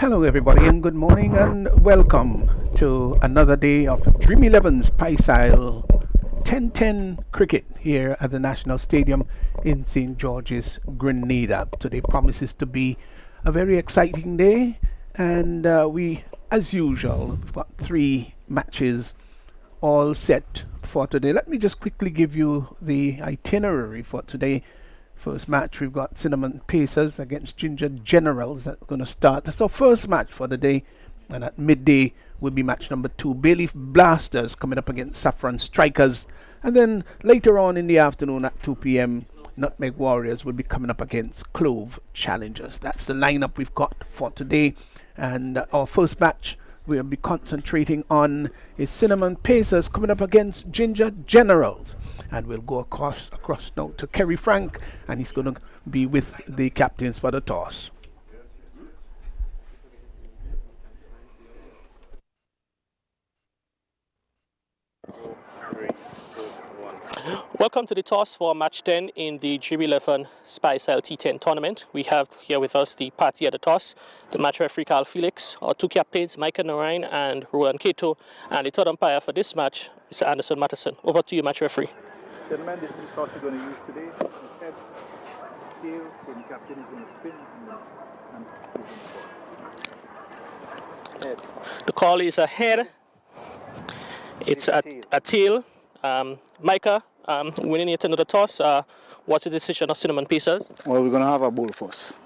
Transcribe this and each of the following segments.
Hello, everybody, and good morning, and welcome to another day of Dream11's Pisile 10-10 cricket here at the National Stadium in St. George's, Grenada. Today promises to be a very exciting day, and we, as usual, have got three matches all set for today. Let me just quickly give you the itinerary for today. First match, we've got Cinnamon Pacers against Ginger Generals. That's going to start. That's our first match for the day. And at midday will be match number 2. Bayleaf Blasters coming up against Saffron Strikers. And then later on in the afternoon at 2 p.m., Nutmeg Warriors will be coming up against Clove Challengers. That's the lineup we've got for today. And our first match we'll be concentrating on is Cinnamon Pacers coming up against Ginger Generals. And we'll go across now to Kerry Frank, and he's going to be with the captains for the toss. Welcome to the toss for match 10 in the Dream11 Pisile T10 tournament. We have here with us the party at the toss, the match referee Carl Felix, our two captains, Micah Narain and Roland Cato, and the third umpire for this match, Mr. Anderson Matterson. Over to you, match referee. Gentlemen, this is the toss we're going to use today. Head, tail, then the captain is going to spin and head. The call is a head. It's a tail. Micah, winning yet another toss. What's the decision of Cinnamon Pacers? Well, we're going to have a bowl first.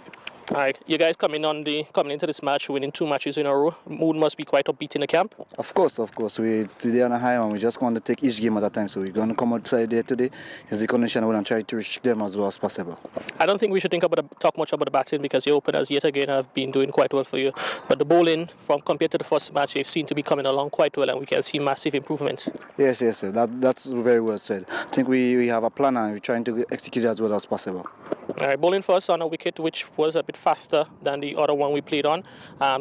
All right, you guys coming into this match, winning 2 matches in a row. Mood must be quite upbeat in the camp. Of course. We today on a high one. We just want to take each game at a time. So we're going to come outside there today, use the condition and try to restrict them as low as possible. I don't think we should talk much about the batting because your openers yet again have been doing quite well for you. But the bowling, from compared to the first match, they've seemed to be coming along quite well, and we can see massive improvements. Yes, sir. That's very well said. I think we have a plan and we're trying to execute it as well as possible. All right, bowling first on a wicket which was a bit faster than the other one we played on.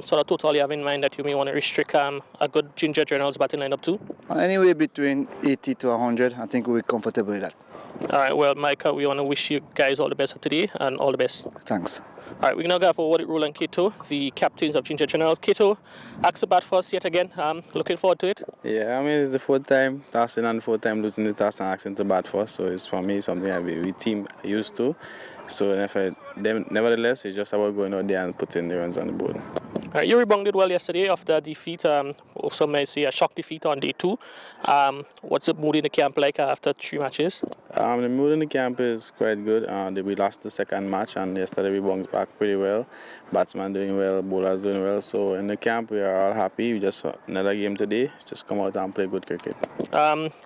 So totally have in mind that you may want to restrict a good Ginger Generals batting lineup too? Anyway, between 80 to 100, I think we're comfortable with that. All right, well, Micah, we want to wish you guys all the best today and all the best. Thanks. All right, we're going to go forward with Roland Cato, the captains of Ginger Generals. Cato, ask the bat first yet again. Looking forward to it. Yeah, I mean, it's the fourth time tossing and the fourth time losing the toss and asking to bat first. So it's for me something we team used to. So nevertheless, it's just about going out there and putting the runs on the board. All right, you rebounded well yesterday after defeat, or some may say a shock defeat on day 2. What's the mood in the camp like after 3 matches? The mood in the camp is quite good. We lost the second match and yesterday we bounced back pretty well. Batsman doing well, bowlers doing well. So in the camp we are all happy. We just another game today. Just come out and play good cricket.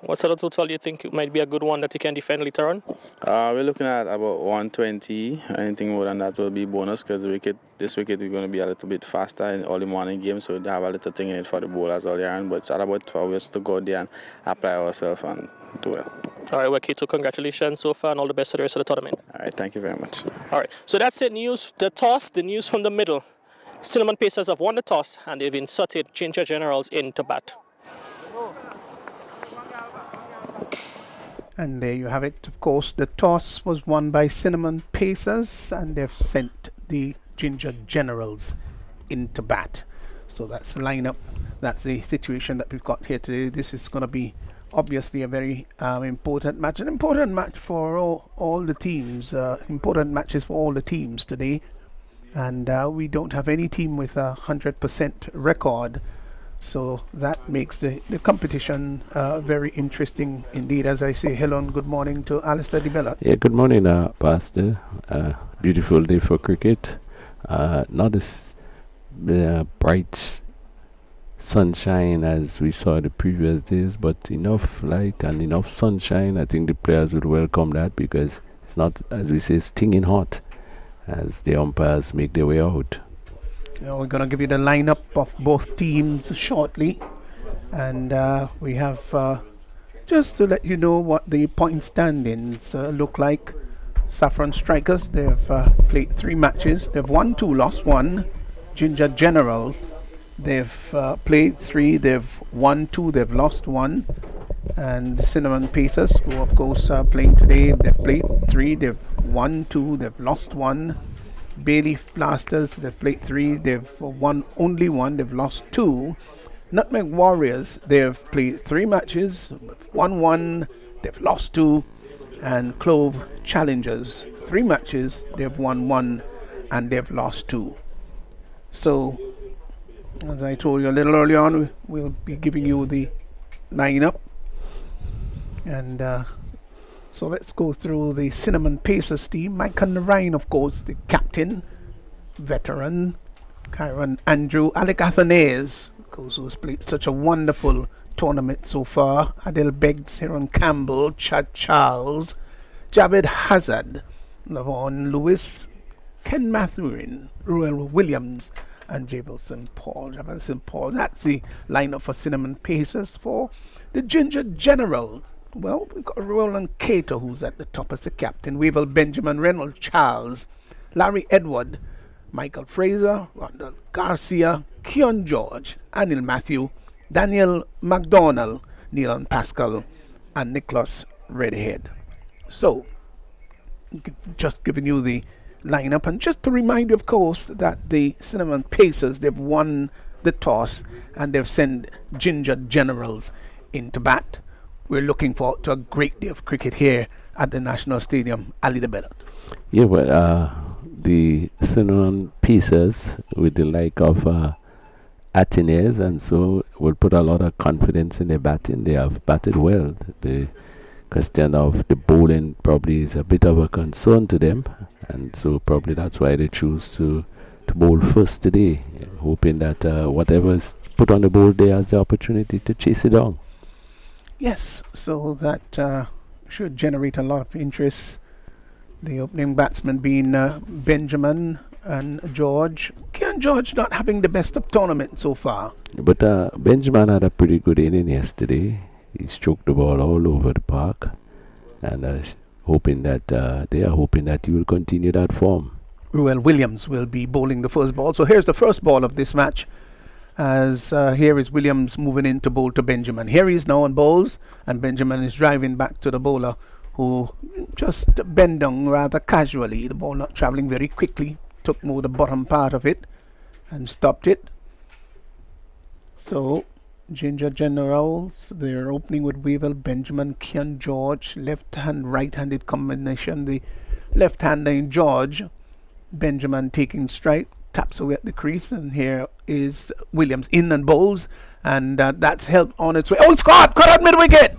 What sort of total do you think it might be a good one that you can defend later on? We're looking at about 120. Anything more than that will be bonus because this wicket is going to be a little bit faster in all the morning games, so they have a little thing in it for the bowlers all year. But it's all about for us to go there and apply ourselves and do well. All right, well, Kato, congratulations so far and all the best to the rest of the tournament. All right, thank you very much. All right, so that's it. The news from the middle. Cinnamon Pacers have won the toss and they've inserted Ginger Generals into bat. And there you have it. Of course, the toss was won by Cinnamon Pacers, and they've sent the Ginger Generals into bat. So that's the lineup. That's the situation that we've got here today. This is going to be obviously a very important match. An important match for all the teams. Important matches for all the teams today. And we don't have any team with a 100% record. So that makes the competition very interesting indeed. As I say, hello and good morning to Alistair DeBella. Yeah, good morning, Pastor. Beautiful day for cricket. Not as bright sunshine as we saw the previous days, but enough light and enough sunshine. I think the players would welcome that because it's not, as we say, stinging hot as the umpires make their way out. We're going to give you the lineup of both teams shortly, and we have just to let you know what the point standings look like. Saffron Strikers, they've played 3 matches. They've won 2, lost 1. Ginger General, they've played 3. They've won 2. They've lost 1. And the Cinnamon Pacers, who of course are playing today, they've played 3. They've won 2. They've lost 1. Bay Blasters, they've played 3. They've won only 1. They've lost 2. Nutmeg Warriors, they've played 3 matches, won 1, they've lost 2. And Clove Challengers, 3 matches, they've won 1 and they've lost 2. So, as I told you a little early on, we'll be giving you the lineup. And so let's go through the Cinnamon Pacers team. Mike Ryan, of course, the captain, veteran. Kyron Andrew, Alec Athanase, who has played such a wonderful tournament so far. Adel Beggs, Heron Campbell, Chad Charles, Javed Hazard, Lavon Lewis, Ken Mathurin, Ruel Williams, and Javelson Paul. Javelson Paul. That's the lineup for Cinnamon Pacers. For the Ginger General, well, we've got Roland Cato, who's at the top as the captain. Weevil Benjamin, Reynolds Charles, Larry Edward, Michael Fraser, Rondell Garcia, Keon George, Anil Matthew, Daniel McDonald, Neil Pascal, and Nicholas Redhead. So, just giving you the lineup, and just to remind you, of course, that the Cinnamon Pacers, they've won the toss and they've sent Ginger Generals into bat. We're looking forward to a great day of cricket here at the National Stadium, Ali de Bellot. Yeah, well, the Cinnamon Pacers with the like of Atenes, and so will put a lot of confidence in their batting. They have batted well. The question of the bowling probably is a bit of a concern to them, and so probably that's why they choose to bowl first today, hoping that whatever's put on the board there has the opportunity to chase it down. Yes, so that should generate a lot of interest. The opening batsman being Benjamin and George. Keon George not having the best of tournament so far. But Benjamin had a pretty good inning yesterday. He stroked the ball all over the park, and hoping that they are hoping that he will continue that form. Ruel Williams will be bowling the first ball. So here's the first ball of this match. As here is Williams moving in to bowl to Benjamin. Here he is now on bowls, and Benjamin is driving back to the bowler, who just bent down rather casually. The ball not travelling very quickly. Took more the bottom part of it and stopped it. So Ginger Generals, they're opening with Weevil, Benjamin, Keon George, left hand, right handed combination. The left hander in George, Benjamin taking strike, taps away at the crease, and here is Williams in and bowls, and that's helped on its way. Oh, it's caught at mid wicket.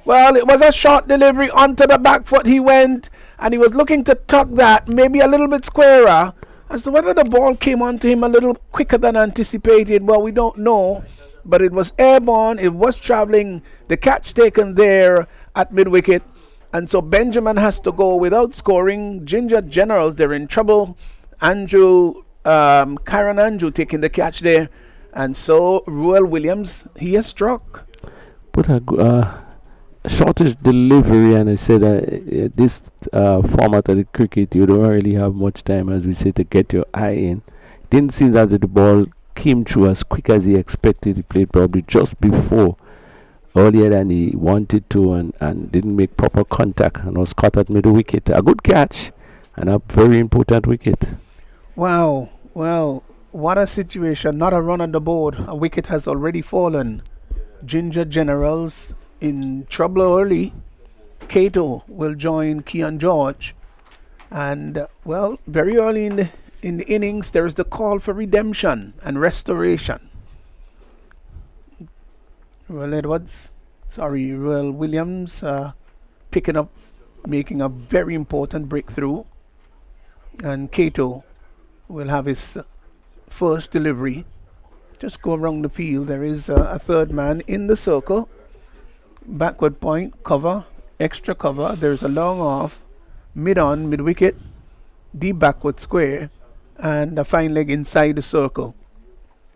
Well, it was a short delivery onto the back foot. He went, and he was looking to tuck that maybe a little bit squarer. As to whether the ball came onto him a little quicker than anticipated, well, we don't know. But it was airborne, it was travelling, the catch taken there at mid-wicket. And so Benjamin has to go without scoring. Ginger Generals, they're in trouble. Kyron Andrew taking the catch there. And so Ruel Williams, he has struck. But a shortish delivery, and I said this format of the cricket, you don't really have much time, as we say, to get your eye in. Didn't seem that the ball came through as quick as he expected. He played probably just before, earlier than he wanted to, and didn't make proper contact, and was caught at middle wicket. A good catch and a very important wicket. Wow, well, what a situation. Not a run on the board. A wicket has already fallen. Ginger Generals in trouble early. Cato will join Keon George, and well, very early in the innings there is the call for redemption and restoration. Ruel Williams picking up, making a very important breakthrough, and Cato will have his first delivery. Just go around the field. There is a third man in the circle. Backward point, cover, extra cover. There's a long off, mid-on, mid-wicket, deep backward square, and a fine leg inside the circle.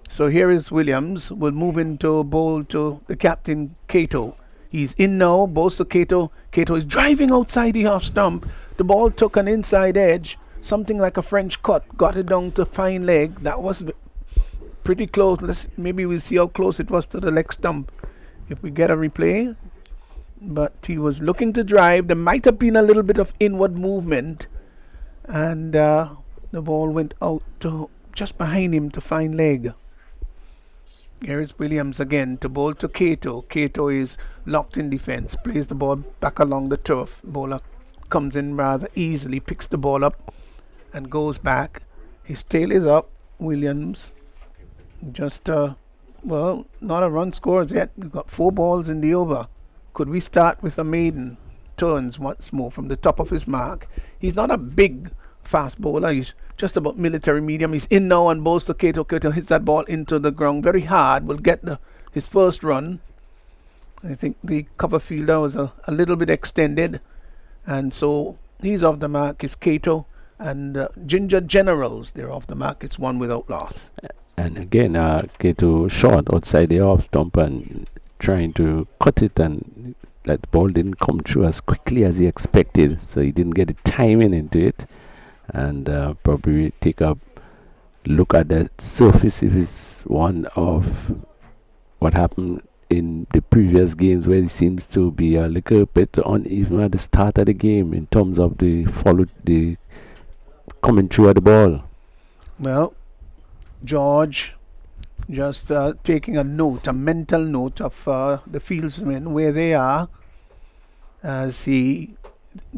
So here is Williams, will move into bowl to the captain, Cato. He's in now, bowls to Cato. Cato is driving outside the half stump. The ball took an inside edge, something like a French cut, got it down to fine leg. That was pretty close. Maybe we'll see how close it was to the leg stump if we get a replay. But he was looking to drive. There might have been a little bit of inward movement, and The ball went out to just behind him to find leg. Here is Williams again to bowl to Cato. Cato is locked in defense, plays the ball back along the turf. Bowler comes in rather easily, picks the ball up and goes back. His tail is up. Williams just, well, not a run scored yet. We've got 4 balls in the over. Could we start with a maiden? Turns once more from the top of his mark. He's not a big fast bowler. He's just about military medium. He's in now and bowls to Cato. Cato hits that ball into the ground very hard. Will get his first run. I think the cover fielder was a little bit extended. And so he's off the mark. It's Cato. And Ginger Generals, they're off the mark. It's 1 without loss. And again, Kato short outside the off stump and trying to cut it, and that ball didn't come through as quickly as he expected, so he didn't get the timing into it. And probably take a look at the surface if it's one of what happened in the previous games, where he seems to be a little bit uneven at the start of the game in terms of the coming through at the ball. Well, George just taking a mental note of the fieldsmen where they are, as he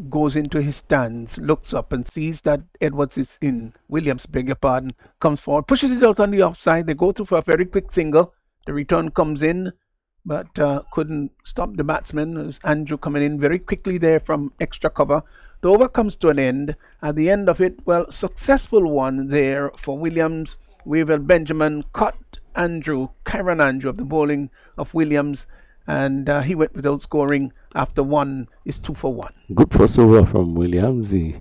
goes into his stands, looks up and sees that Edwards is in. Williams, beg your pardon, comes forward, pushes it out on the offside. They go through for a very quick single. The return comes in, but couldn't stop the batsman. There's Andrew coming in very quickly there from extra cover. The over comes to an end. At the end of it, well, successful one there for Williams. Wavell Benjamin caught Kyron Andrew of the bowling of Williams, and he went without scoring after 1 is 2 for 1. Good first over from Williams. The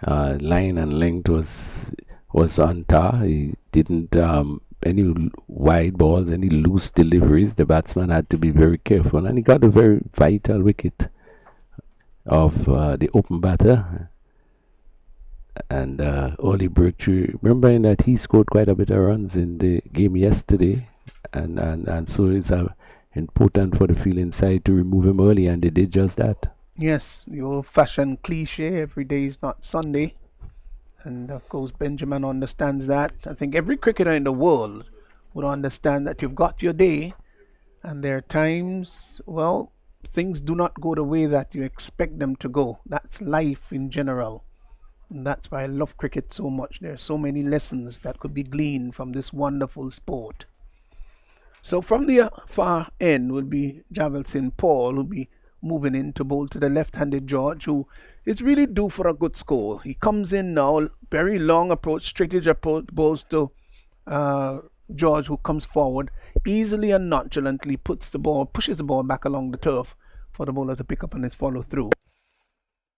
line and length was on par. He didn't any wide balls, any loose deliveries. The batsman had to be very careful, and he got a very vital wicket of the open batter. And early breakthrough, remembering that he scored quite a bit of runs in the game yesterday, and so it's important for the fielding side to remove him early, and they did just that. Yes, the old-fashioned cliche, every day is not Sunday, and of course Benjamin understands that. I think every cricketer in the world would understand that you've got your day, and there are times, well, things do not go the way that you expect them to go. That's life in general. And that's why I love cricket so much. There are so many lessons that could be gleaned from this wonderful sport. So from the far end will be Javelin Paul, who'll be moving in to bowl to the left-handed George, who is really due for a good score. He comes in now, very long approach, strategic approach, bowls to George, who comes forward, easily and nonchalantly pushes the ball back along the turf for the bowler to pick up on his follow-through.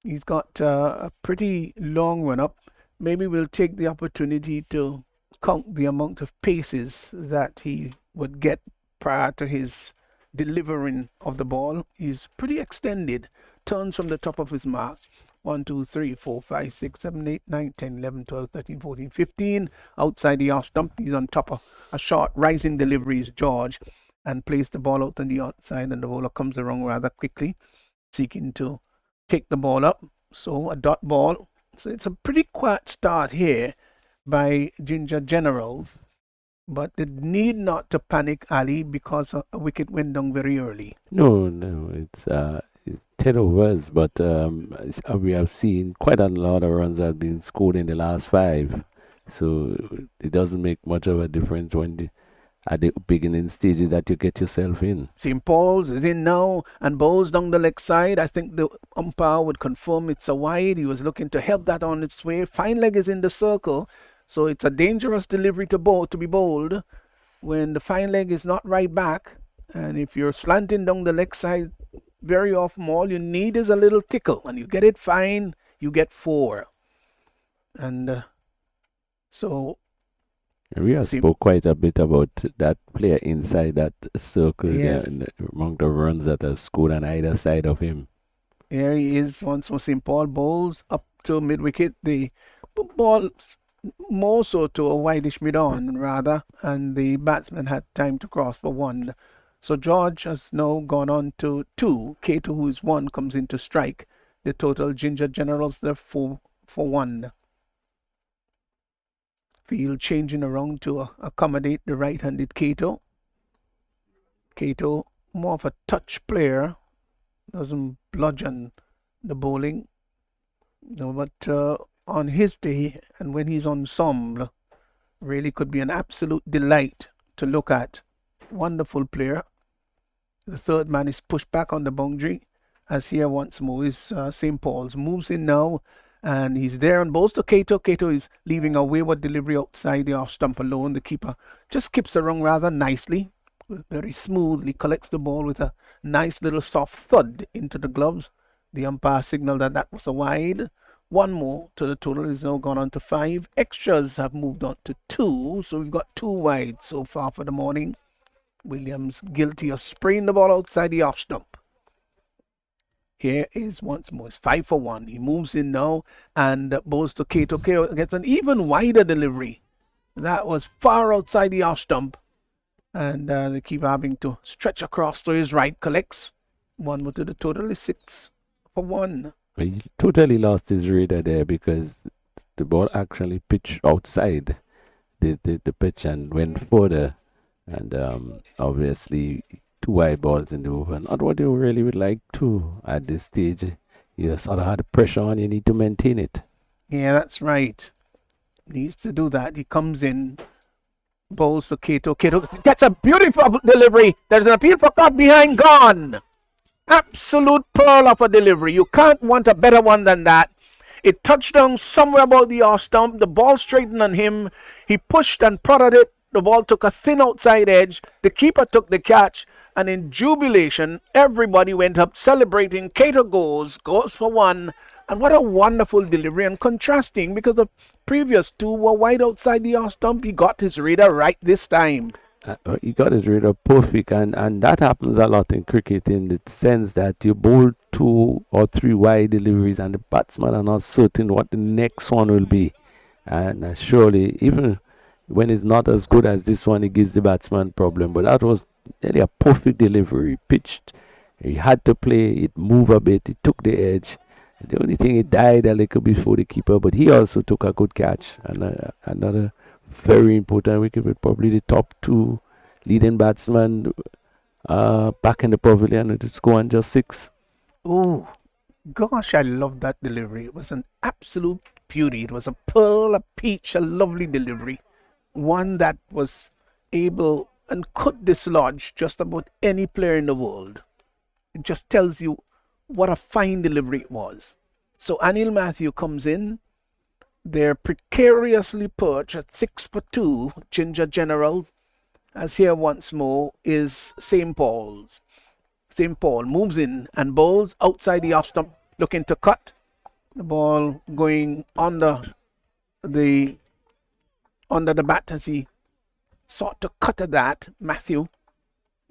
He's got a pretty long run up. Maybe we'll take the opportunity to count the amount of paces that he would get prior to his delivering of the ball. He's pretty extended. Turns from the top of his mark. 1, 2, 3, 4, 5, 6, 7, 8, 9, 10, 11, 12, 13, 14, 15. Outside the off stump. He's on top of a short rising delivery is George, and plays the ball out on the outside, and the bowler comes around rather quickly, seeking to take the ball up. So a dot ball. So it's a pretty quiet start here by Ginger Generals, but they need not to panic, Ali, because a wicket went down very early. No, it's 10 overs, but we have seen quite a lot of runs that have been scored in the last 5, so it doesn't make much of a difference when at the beginning stages that you get yourself in. St. Paul's is in now and bowls down the leg side. I think the umpire would confirm it's a wide. He was looking to help that on its way. Fine leg is in the circle, so it's a dangerous delivery to be bowled when the fine leg is not right back. And if you're slanting down the leg side, very often all you need is a little tickle, and you get it fine, you get 4. And so we have spoke quite a bit about that player inside that circle, yes, there, and the amount of runs that are scored on either side of him. Here he is once more. St. Paul bowls up to mid-wicket. The ball more so to a wideish mid-on rather, and the batsman had time to cross for 1. So George has now gone on to 2. Cato, who is 1, comes in to strike. The total Ginger Generals, they're 4 for 1. Field changing around to accommodate the right-handed Cato. Cato, more of a touch player, doesn't bludgeon the bowling. No, but on his day and when he's ensemble, really could be an absolute delight to look at. Wonderful player. The third man is pushed back on the boundary as here once more is St. Paul's. Moves in now and he's there on balls to Cato. Cato is leaving a wayward delivery outside the off stump alone. The keeper just skips around rather nicely, very smoothly, collects the ball with a nice little soft thud into the gloves. The umpire signaled that that was a wide. One more to the total is now gone on to 5. Extras have moved on to 2, so we've got 2 wide so far for the morning. Williams guilty of spraying the ball outside the off stump. Here is once more. It's 5 for 1. He moves in now and bowls to Cato. Cato gets an even wider delivery. That was far outside the off stump. And they keep having to stretch across to his right. Collects. 1 more to the total is 6 for 1. He totally lost his radar there because the ball actually pitched outside the pitch and went further. And obviously 2 wide balls in the over. Not what you really would like to at this stage. You sort of had the pressure on, you need to maintain it. Yeah, that's right. Needs to do that. He comes in, bowls to Cato. Cato gets a beautiful delivery. There's an appeal for caught behind, gone. Absolute pearl of a delivery. You can't want a better one than that. It touched down somewhere about the off stump. The ball straightened on him. He pushed and prodded it. The ball took a thin outside edge. The keeper took the catch. And in jubilation, everybody went up celebrating. Cato goes for 1. And what a wonderful delivery. And contrasting, because the previous 2 were wide outside the off stump. He got his radar right this time. He got his radar perfect, and that happens a lot in cricket in the sense that you bowl 2 or 3 wide deliveries and the batsmen are not certain what the next one will be. And surely, even when it's not as good as this one, it gives the batsman problem. But that was really a perfect delivery. Pitched, he had to play, it moved a bit, it took the edge. The only thing, it died a little before the keeper, but he also took a good catch. And another very important wicket with probably the top 2 leading batsmen back in the pavilion with a score on just 6. Oh, gosh, I love that delivery. It was an absolute beauty. It was a pearl, a peach, a lovely delivery. One that was able and could dislodge just about any player in the world. It just tells you what a fine delivery it was. So Anil Matthew comes in. They're precariously perched at 6 for 2. Ginger General, as here once more, is St. Paul's. St. Paul moves in and bowls outside the off stump, looking to cut. The ball going under the bat as he sought to cut at that. Matthew,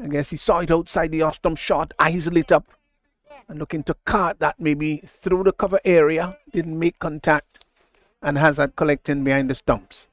I guess he saw it outside the off stump shot, eyes lit up, and looking to cut that maybe through the cover area. Didn't make contact and has that collecting behind the stumps.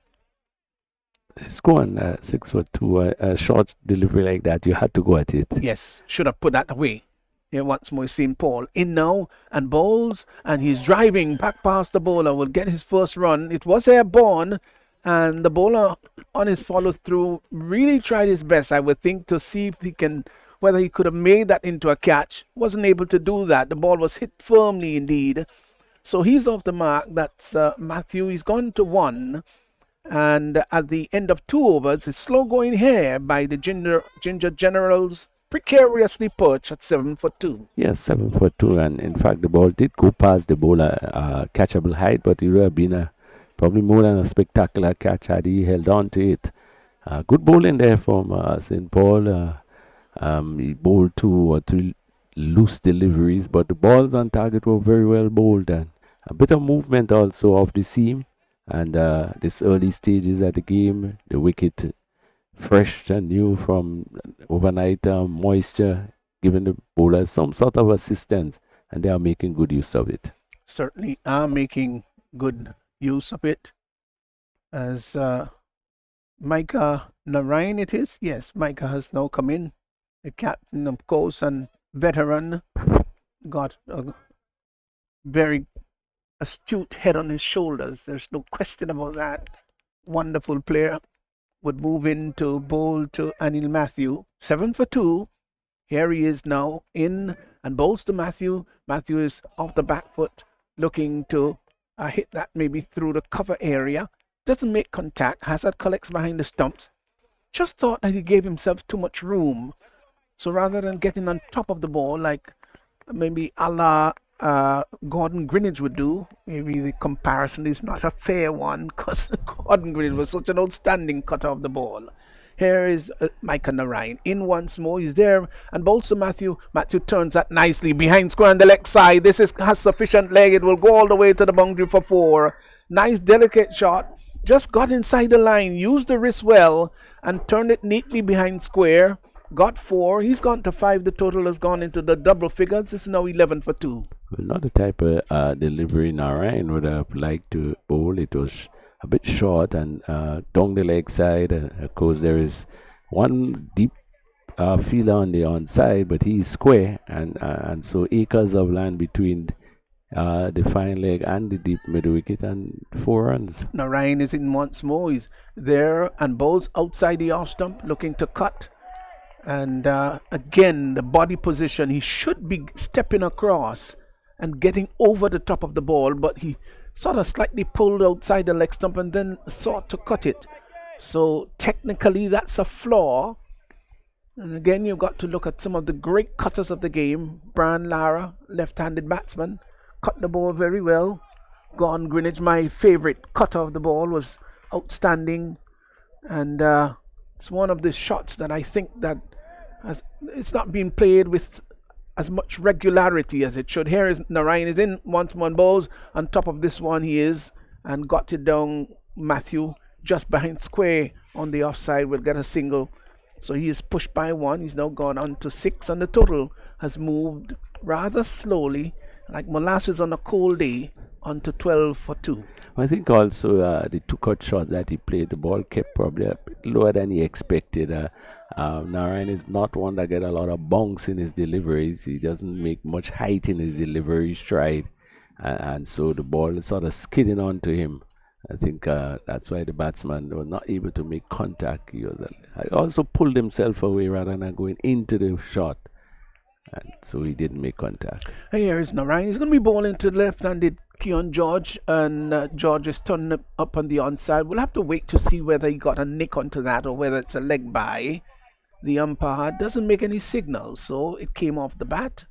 It's going 6 for 2. A short delivery like that, you had to go at it. Yes, should have put that away. Here once more St. Paul in now and bowls, and he's driving back past the bowler. Will get his first run. It was airborne, and the bowler on his follow through really tried his best, I would think, to see if he can, whether he could have made that into a catch. Wasn't able to do that. The ball was hit firmly indeed. So he's off the mark. That's Matthew. He's gone to 1. And at the end of 2 overs, it's slow going here by the Ginger Generals, precariously perched at 7 for 2. Yes, 7 for 2. And in fact, the ball did go past the bowler, catchable height, but it would have been probably more than a spectacular catch had he held on to it. Good bowling there from St. Paul. He bowled 2 or 3 loose deliveries, but the balls on target were very well bowled, and a bit of movement also off the seam. And this early stages of the game, the wicket fresh and new from overnight moisture, giving the bowlers some sort of assistance, and they are making good use of it. Certainly are making good use of it. As Micah Narayan it is. Yes, Micah has now come in. The captain, of course, and veteran, got a very astute head on his shoulders. There's no question about that. wonderful player, would move into bowl to Anil Matthew. 7 for 2. Here he is now in and bowls to Matthew. Matthew is off the back foot, looking to hit that maybe through the cover area. Doesn't make contact. Hazard collects behind the stumps. Just thought that he gave himself too much room. So rather than getting on top of the ball like maybe a la Gordon Greenidge would do, maybe the comparison is not a fair one because Gordon Greenidge was such an outstanding cutter of the ball. Here is Micah Narayan in once more. He's there and bowls to Matthew. Matthew turns that nicely behind square on the leg side. This has sufficient leg. It will go all the way to the boundary for 4. Nice delicate shot. Just got inside the line, used the wrist well, and turned it neatly behind square. Got 4. He's gone to 5. The total has gone into the double figures. It's now 11 for 2. Well, not the type of delivery Narayan would have liked to bowl. It was a bit short and down the leg side. Of course, there is one deep fielder on the onside, but he's square, and so acres of land between the fine leg and the deep middle wicket, and 4 runs. Narayan is in once more. He's there and bowls outside the off stump, looking to cut. And again, the body position, he should be stepping across and getting over the top of the ball, but he sort of slightly pulled outside the leg stump and then sought to cut it. So technically that's a flaw. And again, you've got to look at some of the great cutters of the game. Brian Lara, left-handed batsman, cut the ball very well. Gordon Greenidge, my favorite cutter of the ball, was outstanding. And it's one of the shots that I think that it's not being played with as much regularity as it should. Here is Narayan is in once more bowls. On top of this one he is and got it down. Matthew just behind square on the offside will get a single. So he is pushed by 1. He's now gone on to 6 and the total has moved rather slowly like molasses on a cold day onto 12 for 2. I think also the 2-cut shot that he played, the ball kept probably a bit lower than he expected. Narayan is not one that get a lot of bounce in his deliveries. He doesn't make much height in his delivery stride, and so the ball is sort of skidding onto him. I think that's why the batsman was not able to make contact. He also pulled himself away rather than going into the shot, and so he didn't make contact. Here is Narayan. He's going to be bowling to the left-handed Keon George, and George is turning up on the onside. We'll have to wait to see whether he got a nick onto that or whether it's a leg by. The umpire doesn't make any signals, so it came off the bat.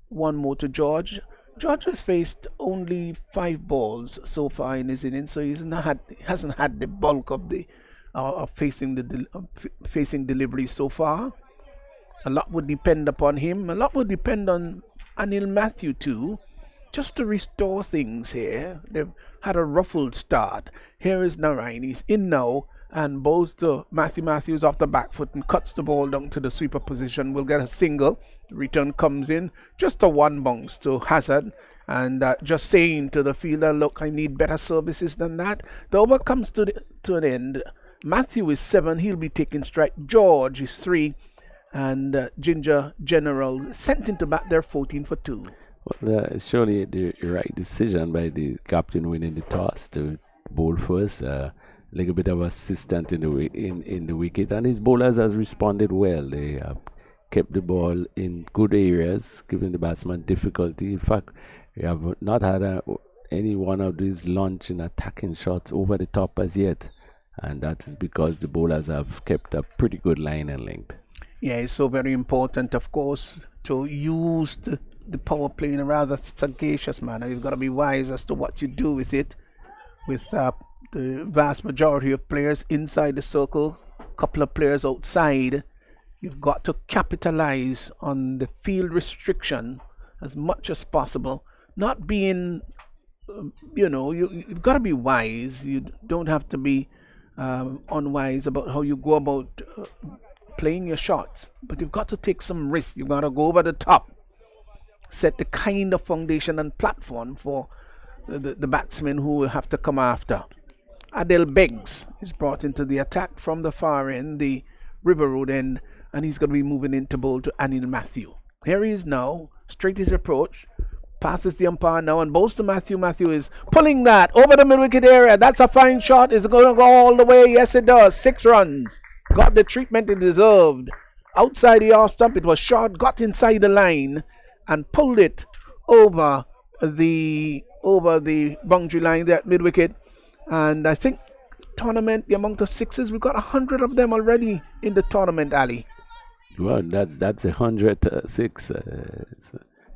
1 more to George. George has faced only 5 balls so far in his innings, so he hasn't had the bulk of the facing delivery so far. A lot would depend upon him. A lot would depend on Anil Matthew too, just to restore things here. They've had a ruffled start. Here is Narayan. He's in now and bowls to Matthews off the back foot and cuts the ball down to the sweeper position. Will get a single. The return comes in. Just a 1 bounce to Hazard. And just saying to the fielder, look, I need better services than that. The over comes to an end. Matthew is 7. He'll be taking strike. George is 3. And Ginger General sent into bat there 14 for 2. Well, it's surely the right decision by the captain winning the toss to bowl first. Like a bit of assistance in the wicket, and his bowlers has responded well. They have kept the ball in good areas, giving the batsman difficulty. In fact, we have not had any one of these launching attacking shots over the top as yet, and that is because the bowlers have kept a pretty good line and length. Yeah, it's so very important, of course, to use the power play in a rather sagacious manner. You've got to be wise as to what you do with it. With the vast majority of players inside the circle, a couple of players outside, you've got to capitalize on the field restriction as much as possible. Not being, you've got to be wise. You don't have to be unwise about how you go about playing your shots, but you've got to take some risks. You've got to go over the top, set the kind of foundation and platform for the batsmen who will have to come after. Adel Beggs is brought into the attack from the far end, the River Road end, and he's going to be moving into bowl to Anil Matthew. Here he is now, straight his approach, Passes the umpire now and bowls to Matthew. Matthew is pulling that over the mid-wicket area. That's a fine shot. Is it going to go all the way? Yes, it does. 6 runs. Got the treatment it deserved. Outside the off stump, it was shot, got inside the line, and pulled it over the boundary line there at mid-wicket. And I think tournament, the amount of sixes, we've got 100 of them already in the tournament, Ali. Well, that's 106.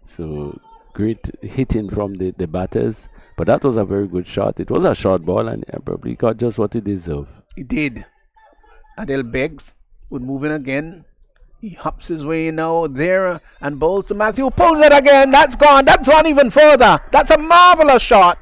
So great hitting from the batters. But that was a very good shot. It was a short ball and probably got just what it deserved. He did. Adel Beggs would move in again. He hops his way now there and bowls to Matthew. Pulls it again. That's gone. That's gone even further. That's a marvelous shot.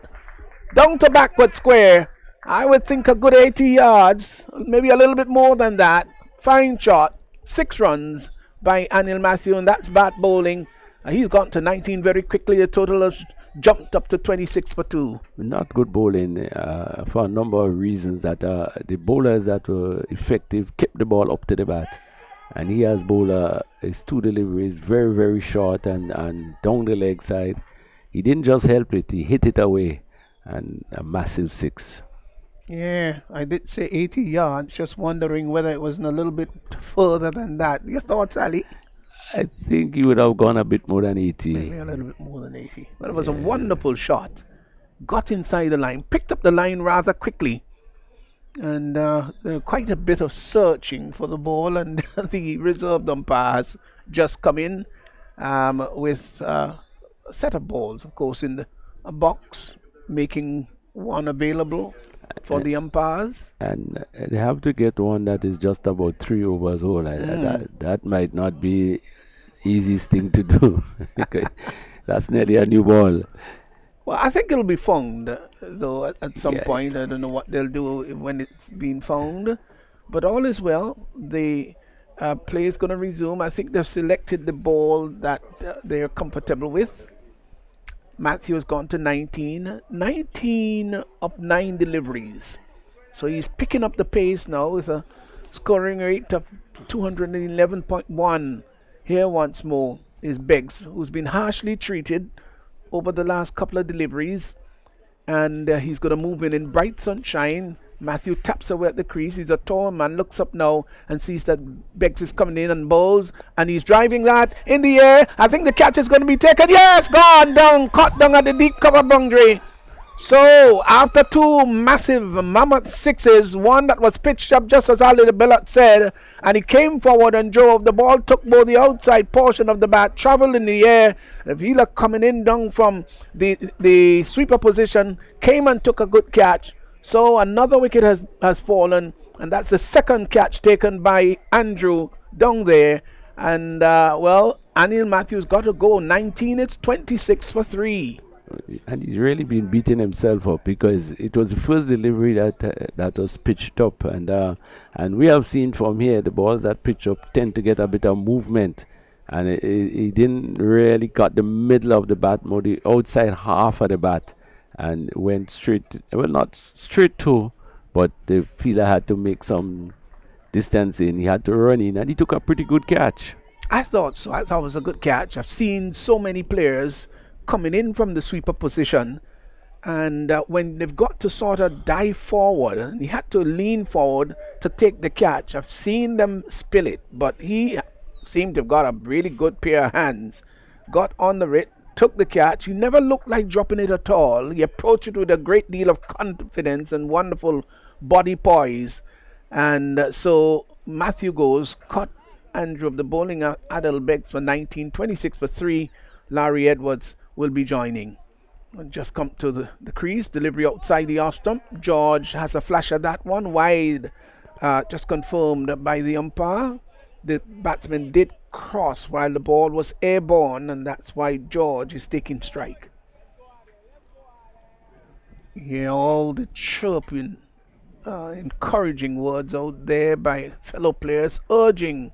Down to backward square. I would think a good 80 yards. Maybe a little bit more than that. Fine shot. 6 runs by Anil Matthew, and that's bat bowling. He's gone to 19 very quickly. The total has jumped up to 26 for 2. Not good bowling for a number of reasons. That the bowlers that were effective kept the ball up to the bat. And he has bowled his 2 deliveries very, very short and down the leg side. He didn't just help it, he hit it away. And a massive 6. Yeah, I did say 80 yards. Just wondering whether it wasn't a little bit further than that. Your thoughts, Ali? I think he would have gone a bit more than 80. Maybe a little bit more than 80. But it was a wonderful shot. Got inside the line, picked up the line rather quickly. And there quite a bit of searching for the ball, and the reserve umpires just come in with a set of balls, of course, in a box, making one available for the umpires. And they have to get one that is just about 3 overs old. That might not be easiest thing to do. That's nearly a new ball. Well, I think it'll be found, though, at some point. I don't know what they'll do when it's been found. But all is well. The play is going to resume. I think they've selected the ball that they're comfortable with. Matthew has gone to 19. 19 of 9 deliveries. So he's picking up the pace now with a scoring rate of 211.1. Here once more is Beggs, who's been harshly treated over the last couple of deliveries, and he's going to move in bright sunshine. Matthew taps away at the crease. He's a tall man, looks up now and sees that Beggs is coming in and bowls, and he's driving that in the air. I think the catch is going to be taken. Yes, gone down, caught down at the deep cover boundary. So after 2 massive mammoth sixes, one that was pitched up just as Ali the Bellot said, and he came forward and drove. The ball took both the outside portion of the bat, traveled in the air. The Vila coming in down from the sweeper position came and took a good catch. So another wicket has fallen, and that's the second catch taken by Andrew down there. And well, Anil Matthews got to go. 19, it's 26 for 3. And he's really been beating himself up, because it was the first delivery that was pitched up, and we have seen from here the balls that pitch up tend to get a bit of movement, and he didn't really got the middle of the bat, more the outside half of the bat, and went straight, well, not straight to, but the fielder had to make some distance in. He had to run in, and he took a pretty good catch. I thought so. I thought it was a good catch. I've seen so many players coming in from the sweeper position, and when they've got to sort of dive forward, and he had to lean forward to take the catch, I've seen them spill it, but he seemed to have got a really good pair of hands, got on the writ, took the catch. He never looked like dropping it at all. He approached it with a great deal of confidence and wonderful body poise, and so Matthew goes, caught Andrew of the bowling Adel Beggs for 19, 26 for 3. Larry Edwards will be joining. Just come to the crease, delivery outside the off stump. George has a flash at that one, wide, just confirmed by the umpire. The batsman did cross while the ball was airborne, and that's why George is taking strike. Yeah, all the chirping, encouraging words out there by fellow players, urging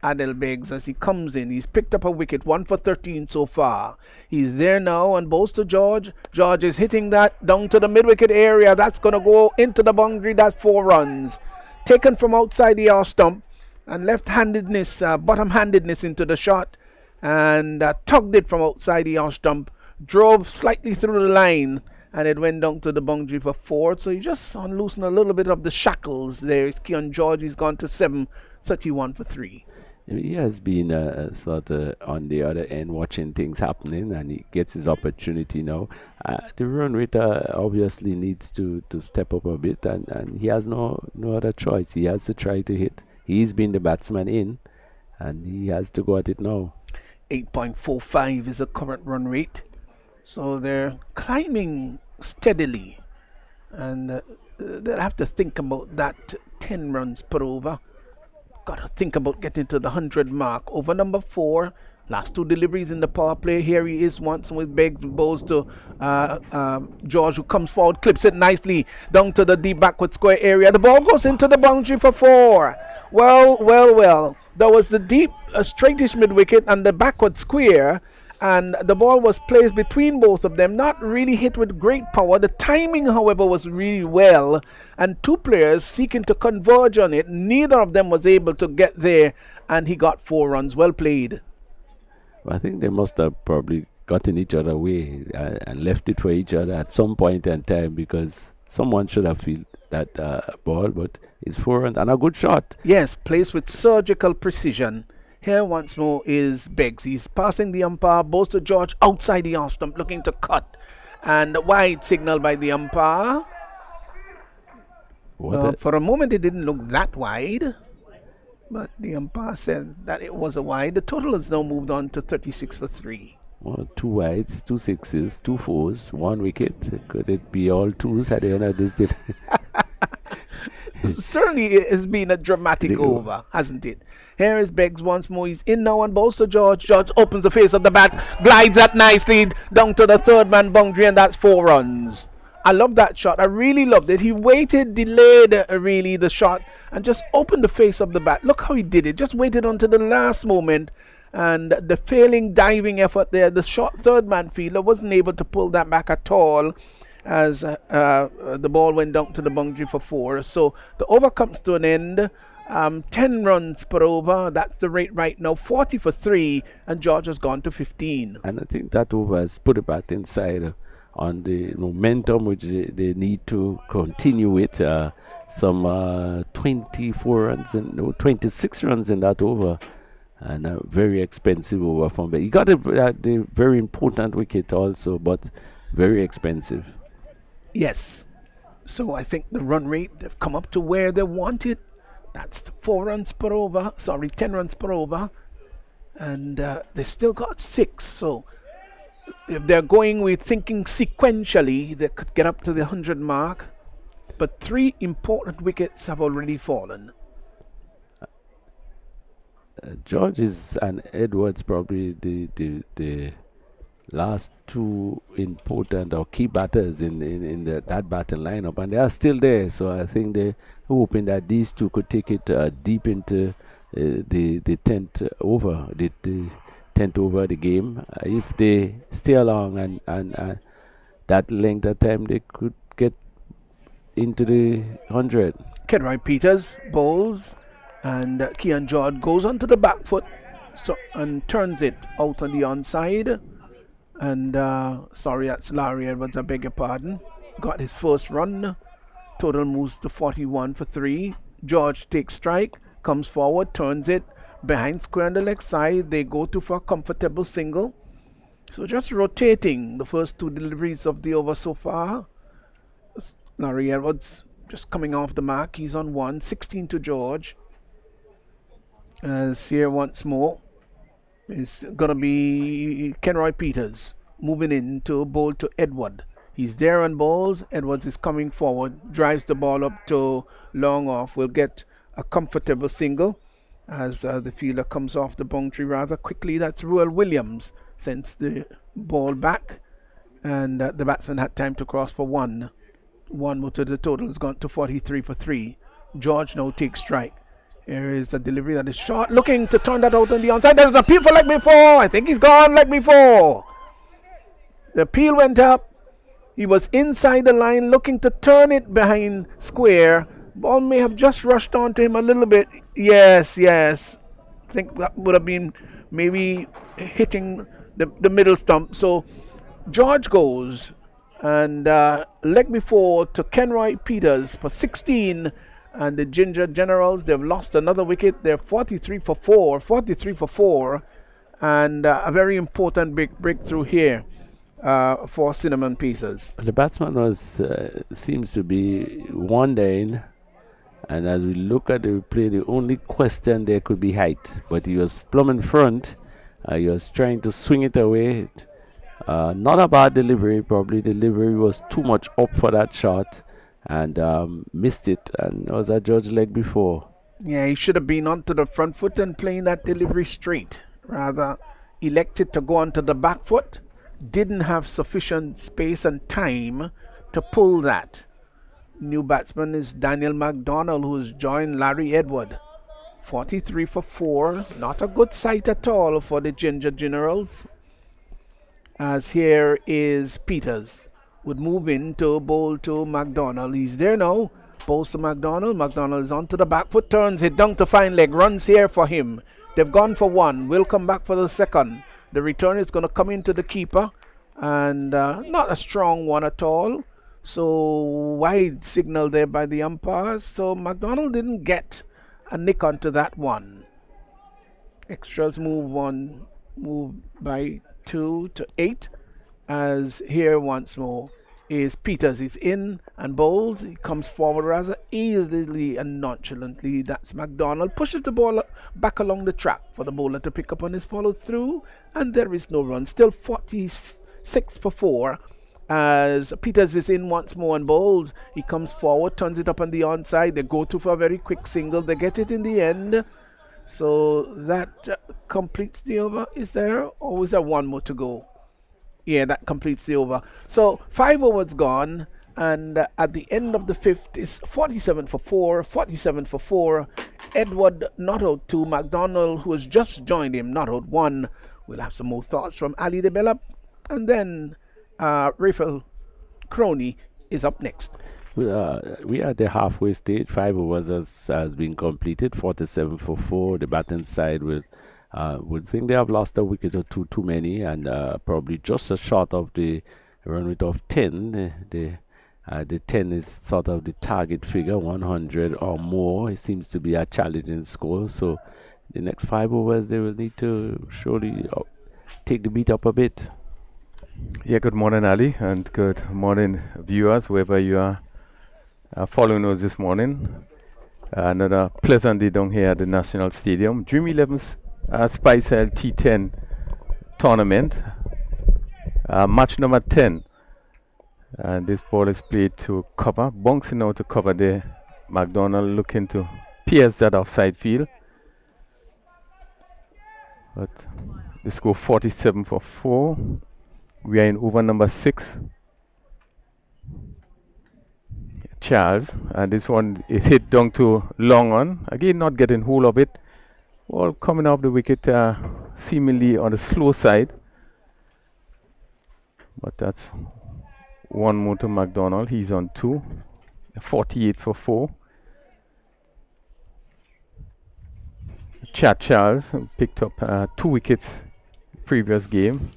Adel Beggs as he comes in. He's picked up a wicket, 1 for 13 so far. He's there now and bowls to George. George is hitting that down to the mid-wicket area. That's going to go into the boundary. That's 4 runs. Taken from outside the off stump, and left-handedness, bottom-handedness into the shot, and tugged it from outside the off stump. drove slightly through the line, and it went down to the boundary for 4. So he just unloosened a little bit of the shackles there. Keon George, he's gone to 7, 31 for 3. He has been sort of on the other end watching things happening, and he gets his opportunity now. The run rate obviously needs to step up a bit, and he has no other choice. He has to try to hit. He's been the batsman in, and he has to go at it now. 8.45 is the current run rate. So they're climbing steadily, and they'll have to think about that 10 runs per over. Got to think about getting to the 100 mark. Over number 4, last 2 deliveries in the power play. Here he is once with Beggs, bowls to George, who comes forward, clips it nicely down to the deep backward square area. The ball goes into the boundary for 4. Well. There was the deep, straightish mid wicket and the backward square, and the ball was placed between both of them, not really hit with great power. The timing, however, was really well, and 2 players seeking to converge on it. Neither of them was able to get there, and he got 4 runs. Well played. Well, I think they must have probably gotten each other away and left it for each other at some point in time, because someone should have fielded that ball, but it's 4 runs and a good shot. Yes, placed with surgical precision. Here once more is Beggs. He's passing the umpire, bowls to George outside the off stump, looking to cut. And wide signal by the umpire. For a moment it didn't look that wide, but the umpire said that it was a wide. The total has now moved on to 36 for 3. Well, 2 wides, 2 sixes, 2 fours, 1 wicket. Could it be all 2s at the end of this day? Certainly it has been a dramatic over, hasn't it? Here is Beggs once more. He's in now and bowls to George. George opens the face of the bat, glides that nicely down to the 3rd man boundary, and that's 4 runs. I love that shot. I really loved it. He waited, delayed really the shot, and just opened the face of the bat. Look how he did it. Just waited until the last moment, and the failing diving effort there, the short 3rd man fielder wasn't able to pull that back at all, as the ball went down to the boundary for 4. So the over comes to an end. 10 runs per over, that's the rate right now. 40 for 3, and George has gone to 15. And I think that over has put it back inside on the momentum which they need to continue with. Some 24 runs and 26 runs in that over, and a very expensive over from there. He got a very important wicket also, but very expensive. Yes. So I think the run rate, they've come up to where they want it. That's 4 runs per over. 10 runs per over. And they still got 6. So if they're going with thinking sequentially, they could get up to the 100 mark. But 3 important wickets have already fallen. George and Edwards probably the last 2 important or key batters in that batting lineup, and they are still there. So I think they're hoping that these 2 could take it deep into the 10th over, the 10th over of the game. If they stay along and that length of time, they could get into the 100. Kenroy Peters bowls, and Keon George goes onto the back foot and turns it out on the onside. And sorry, that's Larry Edwards, I beg your pardon. Got his first run. Total moves to 41 for 3. George takes strike, comes forward, turns it behind square on the leg side. They go to for a comfortable single. So just rotating the first 2 deliveries of the over so far. Larry Edwards just coming off the mark. He's on 1, 16 to George. As here once more, it's gonna be Kenroy Peters moving in to bowl to Edward. He's there on balls. Edwards is coming forward, drives the ball up to long off. Will get a comfortable single as the fielder comes off the boundary rather quickly. That's Ruel Williams. Sends the ball back, and the batsman had time to cross for 1. 1 more to the total has gone to 43 for 3. George now takes strike. Here is a delivery that is short, looking to turn that out on the onside. There's a peel for leg before. I think he's gone leg before. The peel went up. He was inside the line, looking to turn it behind square. Ball may have just rushed onto him a little bit. Yes. I think that would have been maybe hitting the middle stump. So George goes, and leg before to Kenroy Peters for 16. And the Ginger Generals, they've lost another wicket. They're 43 for 4, 43 for 4. And a very important big breakthrough here for Cinnamon Pieces. The batsman was seems to be wandering, and as we look at the replay, the only question there could be height, but he was plumb in front. He was trying to swing it away. Not a bad delivery, probably delivery was too much up for that shot, and missed it, and was a George leg before. Yeah, he should have been onto the front foot and playing that delivery straight. Rather, elected to go onto the back foot. Didn't have sufficient space and time to pull that. New batsman is Daniel McDonald, who's joined Larry Edward. 43 for 4. Not a good sight at all for the Ginger Generals. As here is Peters. Would move in to bowl to McDonald. He's there now. Bowls to McDonald. McDonald is onto the back foot. Turns it down to fine leg. Runs here for him. They've gone for one. Will come back for the second. The return is going to come into the keeper. And not a strong one at all. So wide signal there by the umpires. So McDonald didn't get a nick onto that one. Extras move on. Move by 2 to 8. As here once more is Peters. He's in and bowls. He comes forward rather easily and nonchalantly. That's McDonald. Pushes the ball back along the track for the bowler to pick up on his follow through. And there is no run. Still 46 for 4. As Peters is in once more and bowls. He comes forward, turns it up on the onside. They go to for a very quick single. They get it in the end. So that completes the over. Is there? Or is there one more to go? Yeah, that completes the over. So 5 overs gone, and at the end of the 5th is 47 for 4, 47 for 4. Edward not out 2. McDonald, who has just joined him, not out 1. We'll have some more thoughts from Ali Debella, and then Rafael Crony is up next. We are at the halfway stage. 5 overs has been completed. 47 for 4. The batting side would think they have lost a wicket or two too many, and probably just a short of the run rate of 10. The 10 is sort of the target figure, 100 or more. It seems to be a challenging score. So the next 5 overs, they will need to surely take the beat up a bit. Yeah, good morning, Ali, and good morning, viewers, wherever you are following us this morning. Another pleasant day down here at the National Stadium. Dream11's Spice T10 tournament, match number 10. And this ball is played to cover, bouncing out to cover there. McDonald looking to pierce that offside field. But the score 47 for 4. We are in over number 6. Charles, and this one is hit down to long on. Again, not getting hold of it. Ball coming off the wicket, seemingly on the slow side. But that's one more to McDonald. He's on 2. 48 for 4. Chad Charles picked up 2 wickets previous game.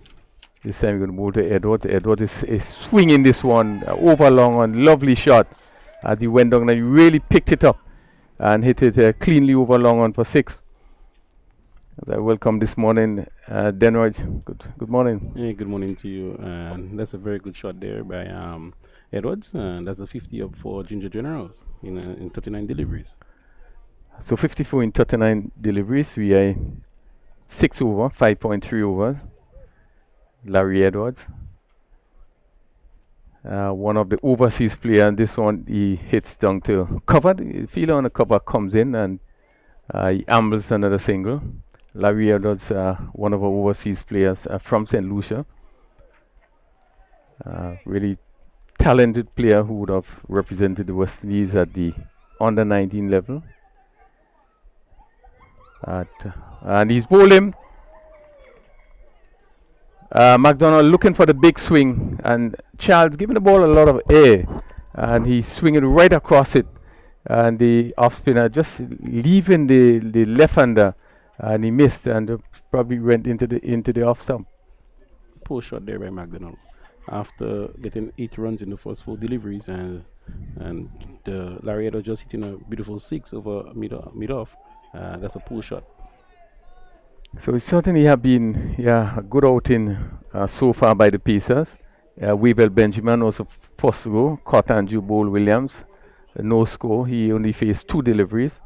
This time we're going to move to Edward. Edward is swinging this one over long on. Lovely shot. As he went down and he really picked it up and hit it cleanly over long on for 6. As I welcome this morning, Denroy. Good morning. Yeah, good morning to you. That's a very good shot there by Edwards. That's a 50 up for Ginger Generals in 39 deliveries. So 54 in 39 deliveries. We are 6 over, 5.3 overs. Larry Edwards, one of the overseas players. This one he hits down to cover. The fielder on the cover comes in and he ambles another single. Larry Edwards, one of our overseas players from St. Lucia. Really talented player who would have represented the West Indies at the under 19 level. And he's bowling. McDonald looking for the big swing, and Charles giving the ball a lot of air, and he's swinging right across it, and the off spinner just leaving the left-hander, and he missed, and probably went into the off stump. Poor shot there by McDonald. after getting 8 runs in the first 4 deliveries, and Lariado just hitting a beautiful six over mid off. That's a pull shot. So it certainly have been a good outing so far by the Pacers. Weaver Benjamin was the first to go. Caught Andrew Bole Williams, no score. He only faced 2 deliveries.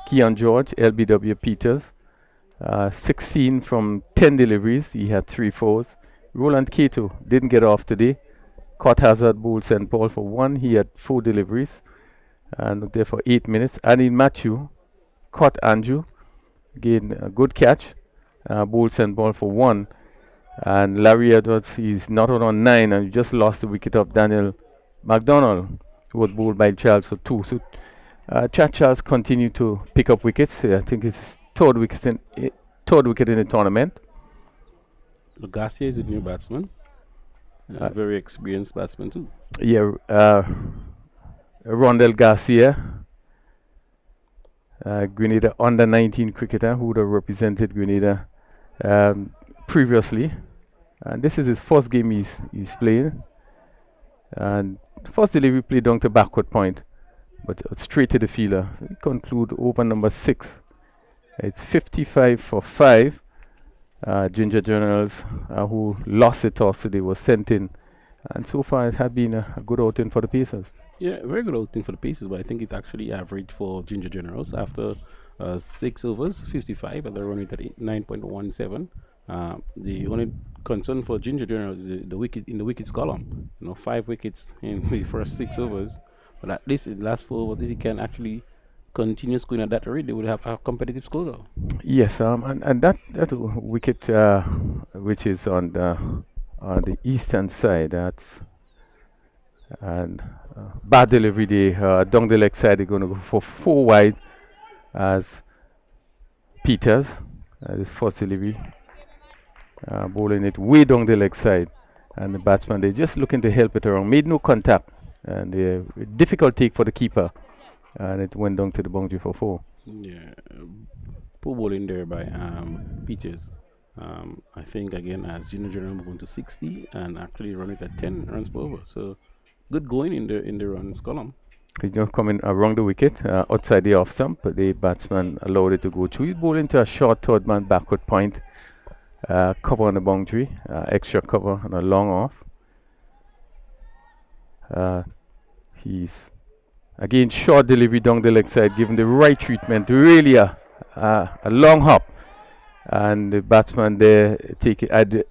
Keon George, LBW Peters, 16 from 10 deliveries. He had 3 fours. Roland Cato didn't get off today. Caught Hazard Bole St. Paul for 1. He had 4 deliveries and there for 8 minutes. Anil Matthew caught Andrew. Again, a good catch. Bole St. Paul for 1. And Larry Edwards, he's not out on 9 and just lost the wicket of Daniel McDonald, who was bowled by Charles for 2. So Chad Charles continued to pick up wickets. I think it's his third wicket in the tournament. Garcia is a new batsman. Very experienced batsman too. Yeah, Rondell Garcia, Grenada under 19 cricketer who would have represented Grenada previously. And this is his first game he's playing. And first delivery played down to backward point, but straight to the fielder. So we conclude over number 6. It's 55 for 5. Ginger Generals, who lost the toss today, was sent in. And so far it has been a good outing for the Pacers. Yeah, very good outing for the Pacers, but I think it's actually average for Ginger Generals after 6 overs, 55, and they're running at 9.17. The only concern for Ginger Generals is the wicket in the wickets column. 5 wickets in the first 6 overs, but at least in the last 4 overs, he can actually continue scoring at that rate. They would have a competitive score though. Yes, and that wicket, which is on the eastern side, that's and bad delivery there. Down the leg side, they're going to go for 4 wide as Peters. This first delivery, bowling it way down the leg side, and the batsman, they're just looking to help it around. Made no contact, and difficult take for the keeper, and it went down to the boundary for 4. Yeah, poor bowling there by Peters. I think again as Junior General moving to 60 and actually run it at 10 runs per over. So good going in the runs column. He's just coming around the wicket, outside the off stump, but the batsman allowed it to go through. He's bowling to a short third man backward point, cover on the boundary, extra cover and a long off. He's again short delivery down the leg side, given the right treatment, really a long hop. And the batsman there,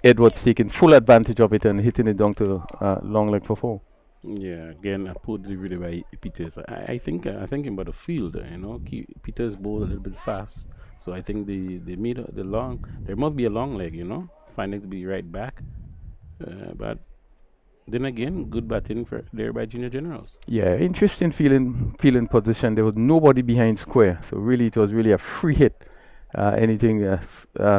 Edwards taking full advantage of it and hitting it down to long leg for 4. Yeah, again a poor delivery by Peters. I think about the field. Peters bowled a little bit fast, so I think the middle, the long, there must be a long leg. Finding to be right back, but then again, good batting there by Junior Generals. Yeah, interesting feeling position. There was nobody behind square, so really it was really a free hit. Anything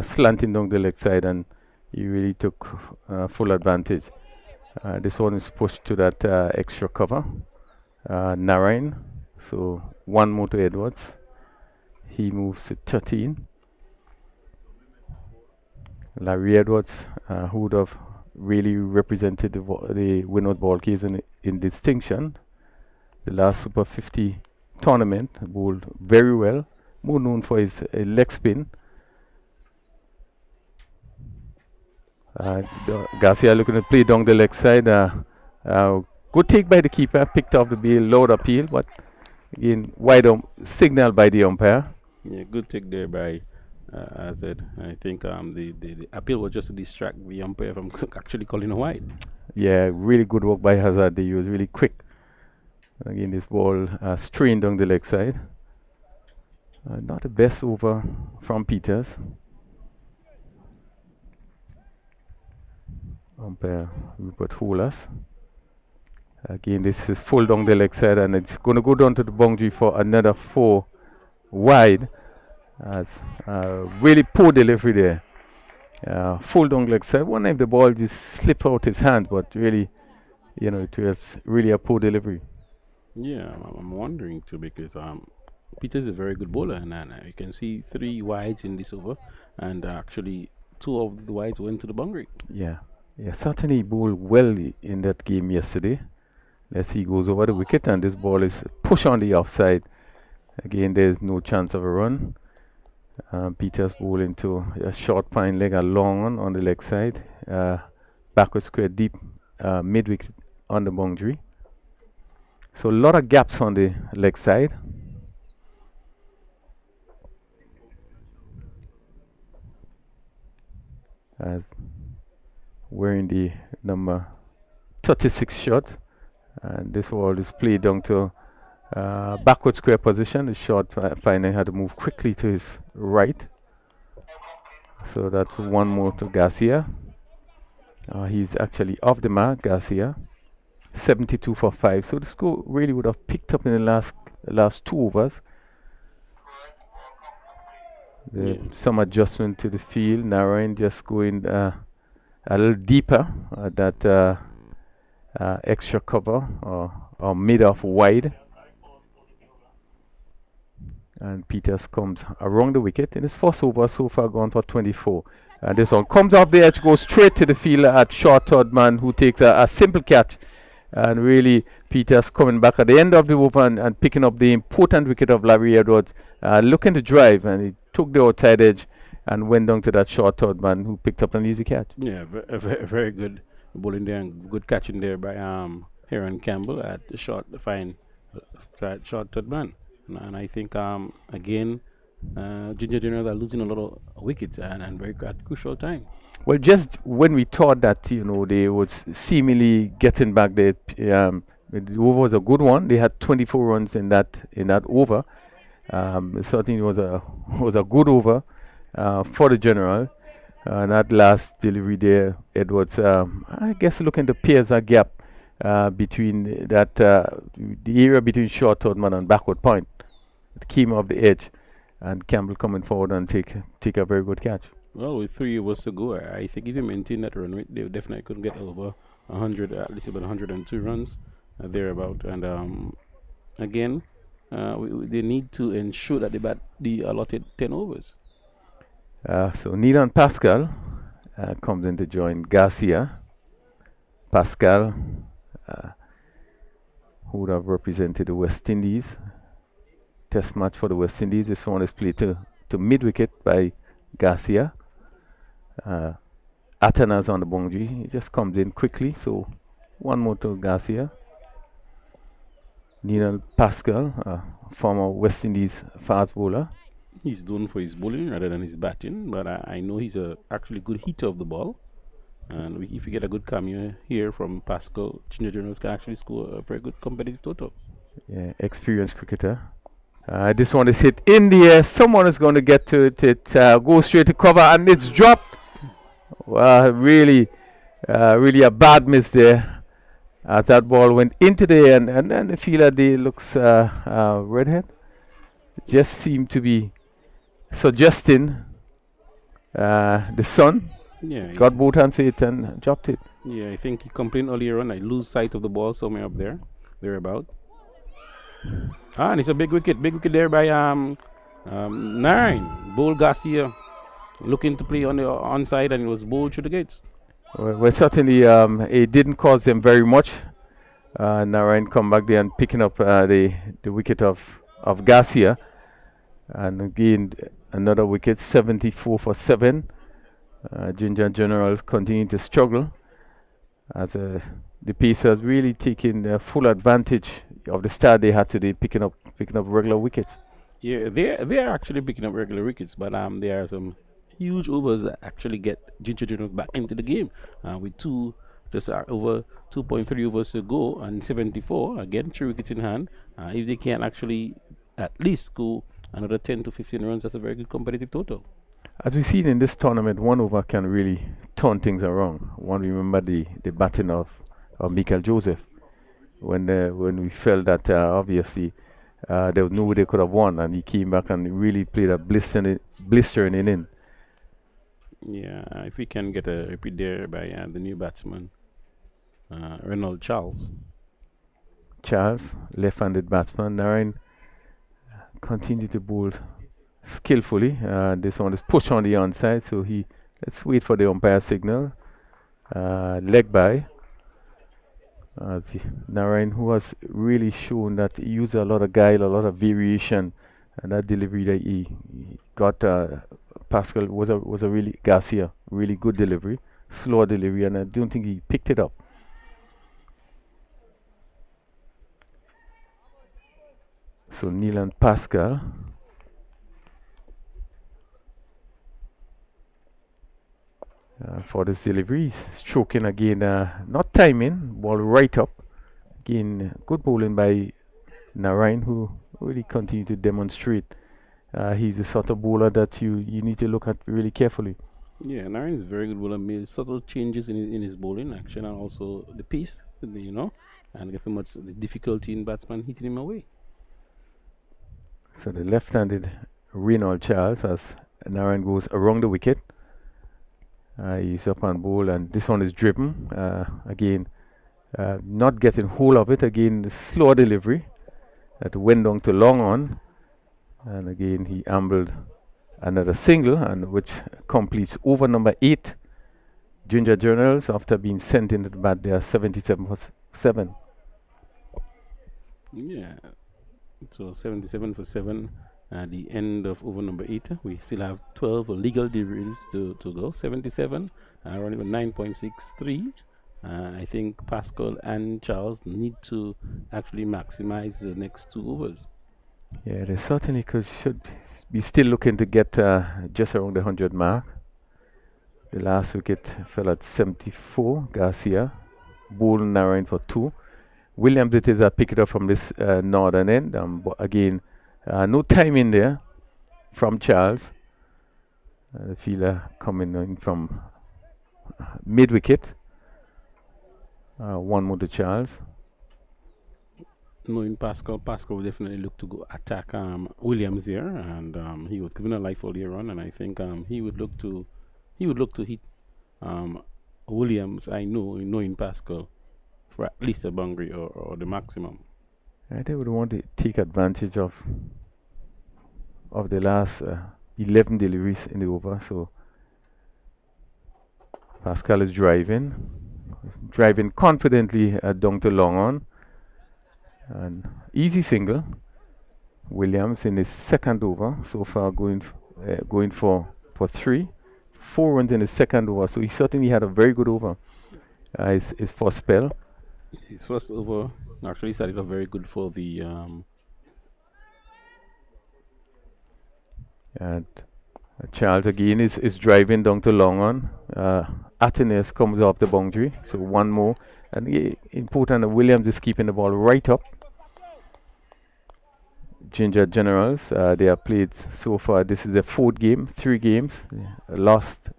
slanting down the leg side, and he really took full advantage. This one is pushed to that extra cover. Narayan, so 1 more to Edwards. He moves to 13. Larry Edwards, who would have really represented the Winnow Ball case in distinction. The last Super 50 tournament, bowled very well. More known for his leg spin. Garcia looking to play down the leg side. Good take by the keeper, picked off the bail, lowered appeal, but again, wide signal by the umpire. Yeah, good take there by Azed. I think the appeal was just to distract the umpire from actually calling a wide. Yeah, really good work by Hazard. He was really quick. Again, this ball strained down the leg side. Not the best over from Peters. Umpire Rupert Holas. Again, this is full down the leg side, and it's going to go down to the boundary for another 4 wide. As really poor delivery there. Full down leg side. One if the ball just slipped out his hand, but really, it was really a poor delivery. Yeah, I'm wondering too, because Peters is a very good bowler, and you can see 3 wides in this over, and actually 2 of the wides went to the boundary. Yeah, Yeah, certainly he bowled well in that game yesterday. Let's see, he goes over the wicket and this ball is pushed on the offside. Again, there's no chance of a run. Peters bowled into a short fine leg, a long one on the leg side. Backward square deep, mid wicket on the boundary. So a lot of gaps on the leg side. As wearing the number 36 shot, and this ball is played down to backward square position. The short finally had to move quickly to his right. So that's one more to Garcia. He's actually off the mark, Garcia. 72 for 5. So the score really would have picked up in the last 2 overs. Some adjustment to the field. Narayan just going a little deeper that extra cover or mid off wide. And Peters comes around the wicket. In his first over so far gone for 24. And this one comes off the edge, goes straight to the fielder at short third man, who takes a simple catch. And really Peters coming back at the end of the over and picking up the important wicket of Larry Edwards, looking to drive, and he took the outside edge and went down to that short third man, who picked up an easy catch. Yeah, very good bowling there and good catching there by Heron Campbell at the fine short third man. And I think again Ginger Generals are losing a lot of wickets and very at crucial time. Well, just when we thought that they was seemingly getting back there, the over was a good one. They had 24 runs in that over. Certainly was a good over for the General. And that last delivery there, Edwards, I guess looking to pierce a gap between that the area between short third man and backward point. It came off the edge, and Campbell coming forward and take a very good catch. Well, with 3 overs to go, I think if you maintain that run rate, they definitely couldn't get over 100, at least about 102 runs thereabout. And again, they need to ensure that they bat the allotted 10 overs. So Neil and Pascal comes in to join Garcia. Pascal, who would have represented the West Indies. Test match for the West Indies. This one is played to mid wicket by Garcia. Atana's on the boundary. He just comes in quickly. So one more to Garcia. Neil Pascal, former West Indies fast bowler. He's known for his bowling rather than his batting, but I know he's a actually good hitter of the ball. And if you get a good cameo here from Pascal, Ginger Generals can actually score a very good competitive total. Yeah, experienced cricketer. This one is hit in the air. Someone is going to get to it. It goes straight to cover and it's dropped. Really a bad miss there. As that ball went into the air and the fielder there looks redhead. It just seemed to be suggesting the sun. Yeah, got both hands to it and dropped it. Yeah, I think he complained earlier on. I lose sight of the ball somewhere up there, thereabout. And it's a big wicket there by 9. Bull Garcia looking to play on the onside, and it was bowled through the gates. Well, certainly it didn't cost them very much. Narayan come back there and picking up the wicket of Garcia, and again another wicket, 74 for 7. Ginger Generals continue to struggle as the Pacers really taking full advantage of the start they had today, picking up regular wickets. Yeah, they are actually picking up regular wickets, but there are some huge overs that actually get Ginger Generals back into the game. With over 2.3 overs to go and 74, again 3 wickets in hand. If they can actually at least score another 10 to 15 runs, that's a very good competitive total. As we've seen in this tournament, 1 over can really turn things around. One, remember the batting of Michael Joseph when we felt that obviously there was no way they could have won, and he came back and really played a blistering inning. Yeah, if we can get a repeat there by the new batsman, Ronald Charles. Charles, left-handed batsman. Narayan continued to bowl skillfully. This one is pushed on the onside, so let's wait for the umpire signal. leg by. Narayan, who has really shown that he used a lot of guile, a lot of variation, and that delivery that he got, Pascal was a really Garcia, really good delivery, slow delivery, and I don't think he picked it up. So Neil and Pascal. For this delivery, he's stroking again, not timing, ball right up. Again, good bowling by Narayan, who really continued to demonstrate he's the sort of bowler that you need to look at really carefully. Yeah, Narayan is very good bowler. Made subtle changes in his bowling action and also the pace, you know, and get much the difficulty in batsman hitting him away. So the left-handed Reynald Charles as Narayan goes around the wicket. He's up on bowl, and this one is driven again. Not getting hold of it again. Slow delivery that went down to long on, and again he ambled another single, and which completes over number 8. Ginger Journals after being sent into the bat, they are 77 for 7. Yeah, so 77 for 7 at the end of over number 8. We still have 12 legal deliveries to go. 77, running with 9.63. I think Pascal and Charles need to actually maximize the next 2 overs. Yeah, they certainly should be still looking to get just around the 100 mark. The last wicket fell at 74. Garcia, Bull Narayan for 2. Williams it is pick it up from this northern end. But again, no time in there from Charles. The fielder coming in from mid wicket. One more to Charles. Knowing Pascal will definitely look to go attack Williams here, and he was given a life earlier on, and I think he would look to hit Williams. I know, knowing Pascal, for at least a boundary or the maximum. They would want to take advantage of the last 11 deliveries in the over. So Pascal is driving confidently down to long on, and easy single. Williams in his second over so far going for 3. 4 runs in his second over, so he certainly had a very good over. His first spell. His first over actually started off very good for the and Charles again is driving down to long on. Atenes comes off the boundary, so one more, and important. Williams is keeping the ball right up. Ginger Generals, they have played so far. This is the 4th game, 3 games, lost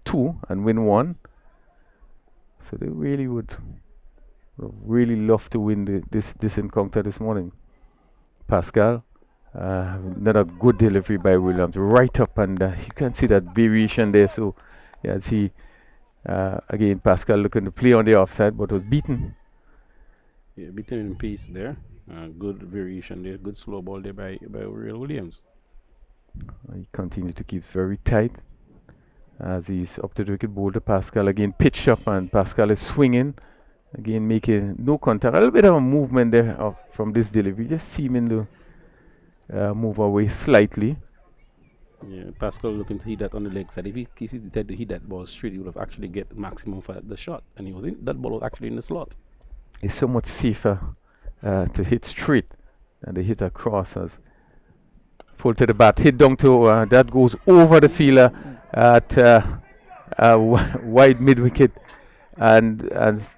2 and win 1. So they really would really love to win this encounter this morning. Pascal, another good delivery by Williams, right up, and you can see that variation there. So yeah, see again Pascal looking to play on the offside, but was beaten. Yeah, beaten in pace there. Good variation there, good slow ball there by Real Williams. He continued to keep very tight as he's up to the wicket. Boulder Pascal again pitch up, and Pascal is swinging again, making no contact. A little bit of a movement there from this delivery, just seeming to move away slightly. Yeah, Pascal looking to hit that on the leg side. If he decided to hit that ball straight, he would have actually get maximum for the shot, and that ball was actually in the slot. It's so much safer to hit straight and they hit across. As full to the bat, hit down to that goes over the fielder at wide mid wicket, and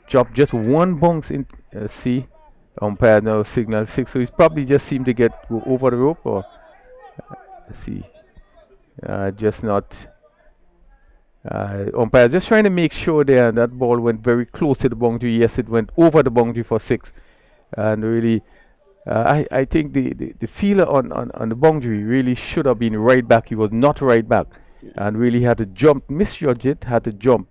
dropped just one bounce in. See, umpire now signal 6, so he's probably just seemed to go over the rope, or see, just not. Umpire just trying to make sure there that ball went very close to the boundary. Yes, it went over the boundary for 6, and really, I think the fielder on the boundary really should have been right back. He was not right back, and really had to jump, misjudged it, had to jump,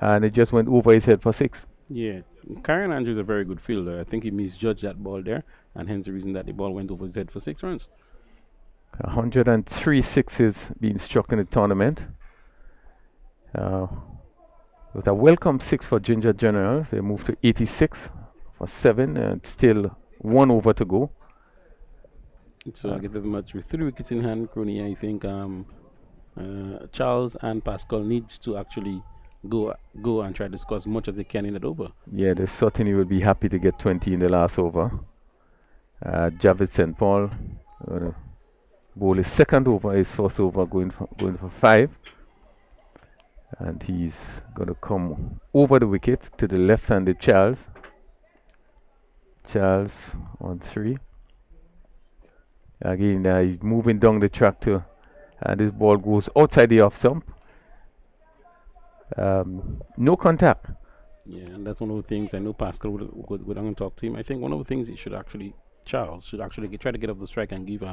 and it just went over his head for 6. Yeah, Karen Andrews is a very good fielder. I think he misjudged that ball there, and hence the reason that the ball went over his head for 6 runs. 103 sixes being struck in the tournament. With a welcome 6 for Ginger Generals, they moved to 86 for 7, and still 1 over to go. So I get the match with 3 wickets in hand, Crony. I think Charles and Pascal needs to actually go and try to score as much as they can in that over. Yeah, they certainly will be happy to get 20 in the last over. Javid St. Paul bowl his second over, his first over going for 5. And he's going to come over the wicket to the left-handed Charles. Charles on 3. Again, he's moving down the track to, and this ball goes outside the off stump. No contact. Yeah, and that's one of the things I know Pascal would I'm going to talk to him. I think one of the things Charles should actually try to get off the strike and give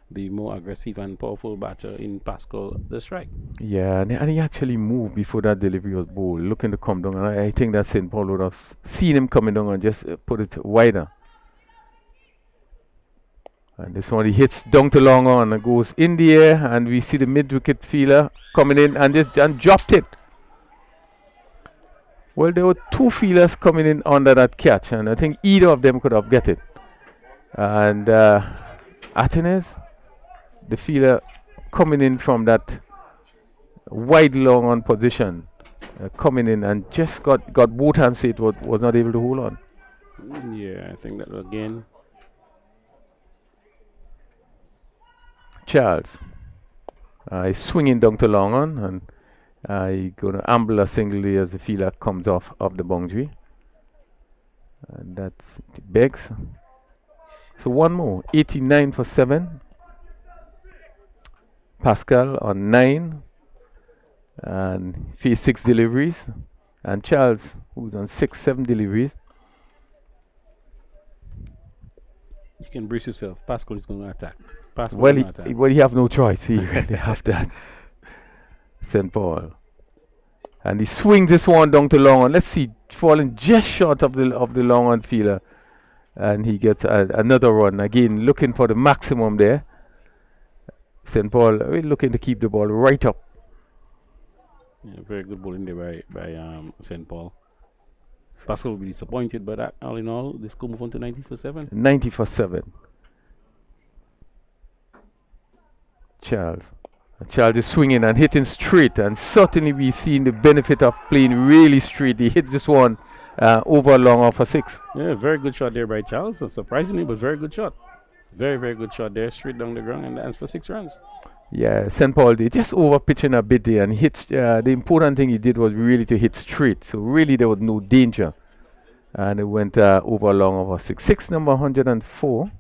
the more aggressive and powerful batter in Pascal the strike. Yeah, and he actually moved before that delivery was bowled, looking to come down. And I think that St. Paul would have seen him coming down and just put it wider. And this one he hits down to long on and goes in the air, and we see the mid-wicket fielder coming in and dropped it. Well, there were 2 fielders coming in under that catch, and I think either of them could have get it. And Atenes, the fielder coming in from that wide long on position, coming in and just got both hands, so it was not able to hold on. Yeah, I think that again. Charles is swinging down to long on, and he's going to amble a singly as the fielder comes off the boundary. And that's Beggs. So one more, 89 for 7. Pascal on 9 and 6 deliveries, and Charles, who's on 7 deliveries. You can brace yourself. Pascal is going to attack. Well, he have no choice. He really have that. St. Paul, and he swings this one down to long on. Let's see, falling just short of the long on fielder, and he gets another run again, looking for the maximum there. St. Paul really looking to keep the ball right up. Yeah, very good bowling there by St. Paul. Pascal will be disappointed, but all in all, the score move on to 90 for 7. 90 for 7. Charles is swinging and hitting straight, and certainly we seen the benefit of playing really straight. He hit this one over long off for 6. Yeah, very good shot there by Charles. Surprisingly, but very good shot. Very, very good shot there, straight down the ground, and that's for 6 runs. Yeah, St. Paul did just over pitching a bit there, and hit. The important thing he did was really to hit straight. So really there was no danger, and it went over long over 6. 6 number 104.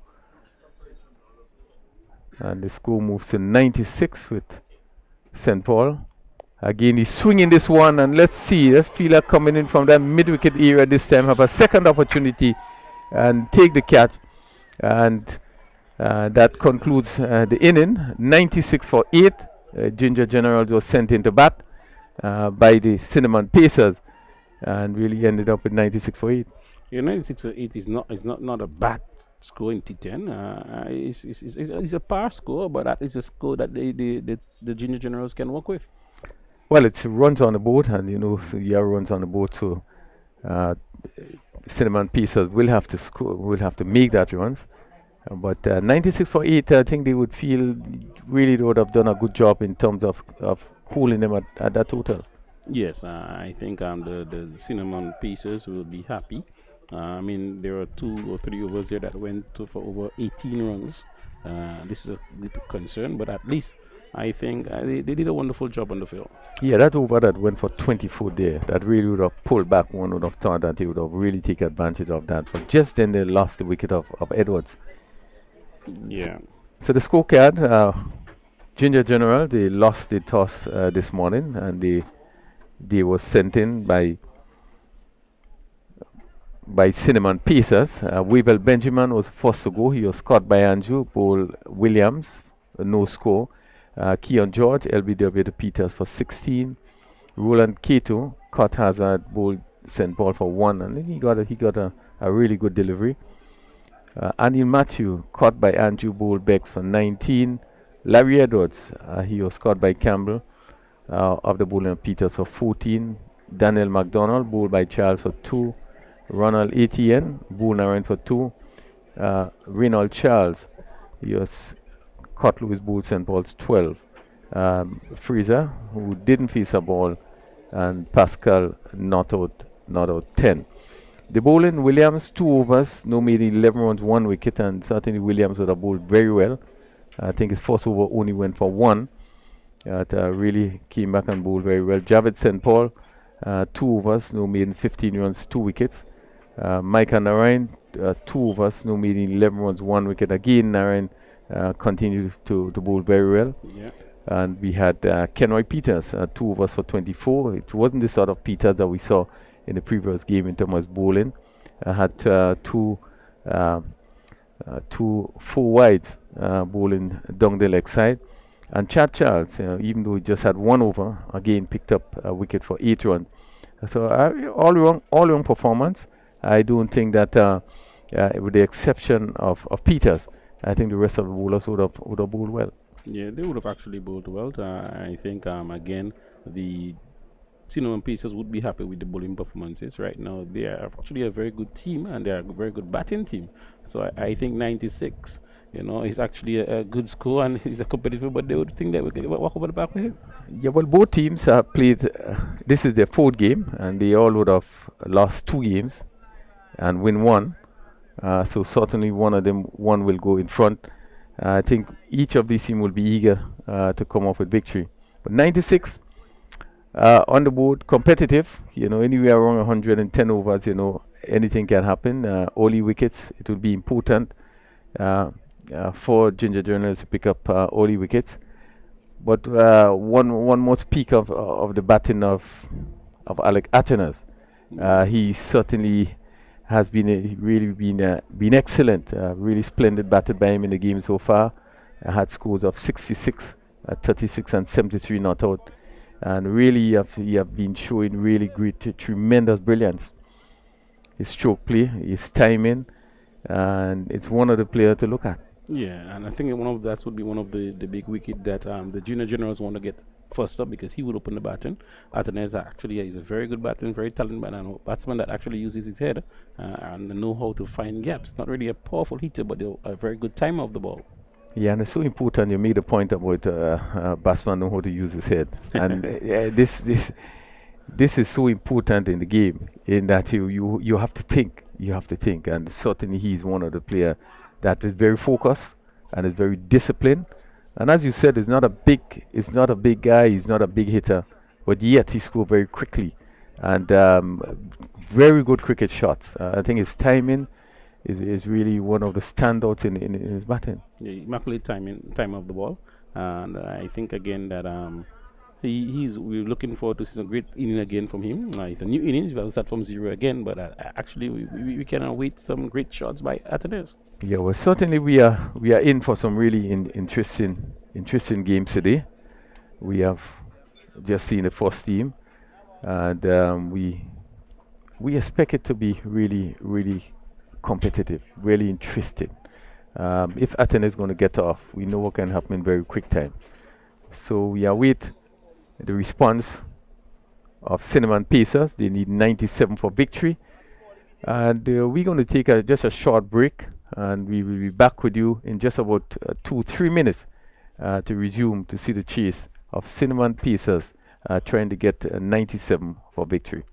And the score moves to 96 with St. Paul. Again, he's swinging this one, and let's see, the fielder coming in from that mid-wicket area this time, have a second opportunity and take the catch. And that concludes the inning. 96 for 8. Ginger General was sent into bat by the Cinnamon Pacers, and really ended up with 96 for 8. Yeah, 96 for 8 is not a bad score in T10. It's a par score, but that is a score that the Ginger Generals can work with. Well, it's runs on the board, and so runs on the board, so Cinnamon Pacers will have to score, will have to make that runs. But 96 for 8, I think they would feel really they would have done a good job in terms of holding them at that total. Yes, I think the Cinnamon Pacers will be happy. I mean, there are 2 or 3 overs there that went for over 18 runs. This is a bit concern, but at least I think they did a wonderful job on the field. Yeah, that over that went for 24 there. That really would have pulled back. One would have thought that he would have really taken advantage of that. But just then they lost the wicket of Edwards. Yeah. So the scorecard, Ginger General, they lost the toss this morning, and they was sent in by Cinnamon Pacers. Wavell Benjamin was first to go. He was caught by Andrew. Paul Williams, no score. Keon George, LBW to Peters for 16. Roland Cato caught Hazard, bowled St. Paul for 1, and then he got a really good delivery. Anil Matthew caught by Andrew, bowled Beggs for 19. Larry Edwards, he was caught by Campbell of the bowling of Peters for 14. Daniel McDonald, bowled by Charles for 2. Ronald ATN, bowled around for 2. Reynold Charles, he was caught Louis bowled St. Paul's 12. Fraser, who didn't face a ball, and Pascal not out 10. The bowling, Williams, 2 overs, no made 11 runs, 1 wicket, and certainly Williams would have bowled very well. I think his first over only went for 1. Really came back and bowled very well. Javed St. Paul, 2 overs, no made 15 runs, 2 wickets. Micah Narayan, 2 overs, no made 11 runs, 1 wicket. Again, Narayan continued to bowl very well. Yeah. And we had Kenroy Peters, 2 overs for 24. It wasn't the sort of Peters that we saw in the previous game in terms of bowling. I had two 4 wides bowling down the leg side. And Chad Charles, even though he just had 1 over, again picked up a wicket for 8 runs. So all wrong performance. I don't think that, with the exception of Peters, I think the rest of the bowlers would have bowled well. Yeah, they would have actually bowled well. I think again the Cinnamon Pacers would be happy with the bowling performances right now. They are actually a very good team and they are a very good batting team. So I think 96, is actually a good score and he's a competitive. But they would think that we can walk over the back with him. Yeah, well, both teams have played. This is their 4th game, and they all would have lost 2 games and win 1. So certainly one will go in front. I think each of these teams will be eager to come off with victory. But 96 on the board, competitive. Anywhere around 110 overs. Anything can happen. Early wickets, it will be important for Ginger Journals to pick up early wickets. But one more speak of the batting of Alec Atenas. He certainly has been excellent. Really splendid batted by him in the game so far. Had scores of 66, 36, and 73 not out, and really he have been showing really great, tremendous brilliance. His stroke play, his timing, and it's one of the players to look at. Yeah, and I think that would be one of the big wicket that the junior generals want to get first up because he would open the baton. Atenez actually is a very good batsman, very talented batsman that actually uses his head and know how to find gaps. Not really a powerful hitter, but a very good timer of the ball. Yeah, and it's so important. You made a point about batsman know how to use his head, and this is so important in the game. In that you have to think, and certainly he's one of the players that is very focused and is very disciplined. And as you said, he's not a big guy. He's not a big hitter, but yet he scored very quickly and very good cricket shots. I think his timing is really one of the standouts in his batting. Yeah, immaculate time of the ball, and I think again that we're looking forward to see some great inning again from him. It's a new innings. We'll start from 0 again, but actually we can await some great shots by Atenes. Yeah, well, certainly we are in for some really interesting games today. We have just seen the first team, and we expect it to be really competitive, really interesting. If Athens is going to get off, we know what can happen in very quick time. So we await the response of Cinnamon Pacers. They need 97 for victory. And we're going to take just a short break, and we will be back with you in just about 2-3 minutes to resume to see the chase of Cinnamon Pacers trying to get 97 for victory.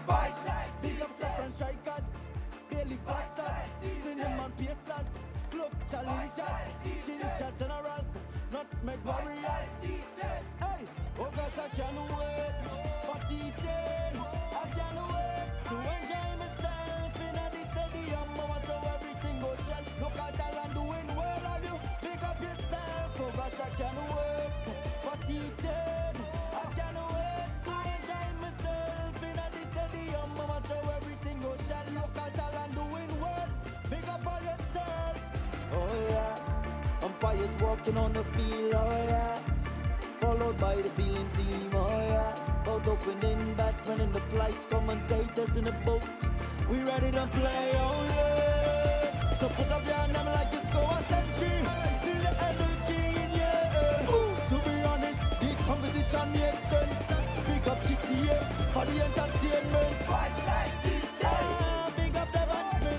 Spice, big up Saffron Strikers, Bailey Blasters, Cinnamon Pacers, Club Challengers, Ginger Generals, Nutmeg Warriors. Hey, oh gosh, I can't wait for T10. I can't wait to enjoy myself in the stadium. I watch how everything goes shell. Look at Thailand doing well, all you pick up yourself. Oh gosh, I can't wait for T10. I can't wait to enjoy myself in the stadium. I watch how everything goes shell. Look at Thailand doing well, pick up all yourself. Oh yeah, umpires walking on the field. Oh yeah, followed by the feeling team. Oh yeah, both opening batsmen in the place, commentators in the boat. We ready to play. Oh yes, so put up your hand like you score a century. Feel the energy in you. To be honest, the competition makes sense. Pick up GCA for the entertainment. Big up the batsmen.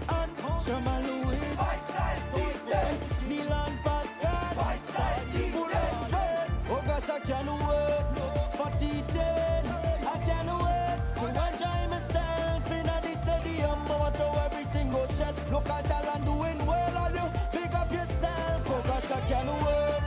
And Sherman Lewis. Milan Pascal. Oh gosh, I can't wait for T10. I can't wait to enjoy myself in the stadium. I watch how everything goes shell. Look at Thailand doing well, all you pick up yourself. Oh gosh, I can't wait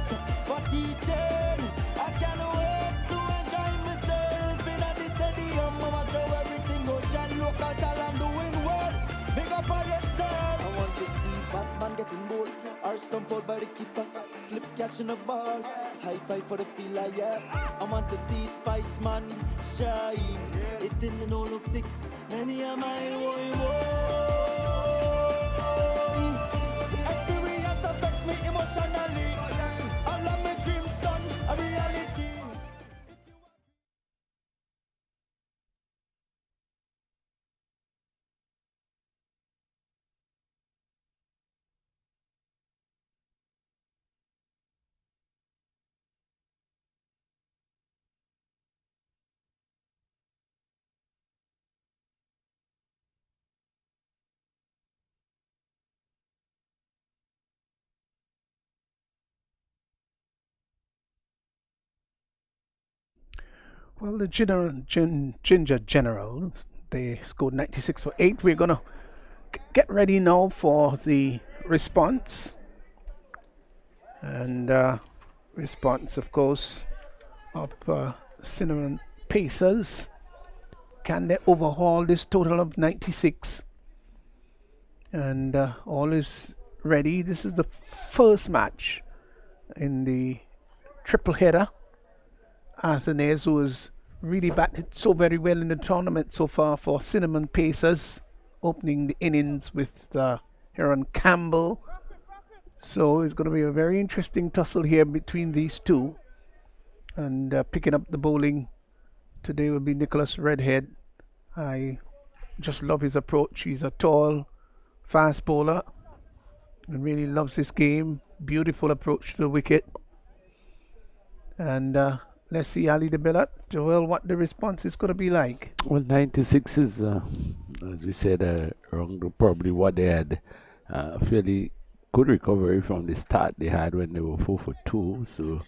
for T10. I can't wait to enjoy myself in the stadium. I watch how everything goes shell. Look at Thailand doing well, pick up all yourself. I want to see batsman getting bold, or stumped out by the keeper, slips catching the ball. High five for the fielder, yeah. I want to see Spice Man shine. It didn't no look six, many a mile, The experience affect me emotionally. All of my dreams done a reality. Well, the Ginger Generals, they scored 96 for 8. We're going to get ready now for the response. And response, of course, of Cinnamon Pacers. Can they overhaul this total of 96? And all is ready. This is the first match in the triple header. Arthanez, who has really batted so very well in the tournament so far for Cinnamon Pacers, opening the innings with Heron Campbell. So it's going to be a very interesting tussle here between these two. And picking up the bowling today will be Nicholas Redhead. I just love his approach. He's a tall, fast bowler and really loves his game. Beautiful approach to the wicket. And let's see Ali de Bellat, Joel, what the response is going to be like. Well, 96 is, as we said, around probably what they had fairly good recovery from the start they had when they were 4 for 2. So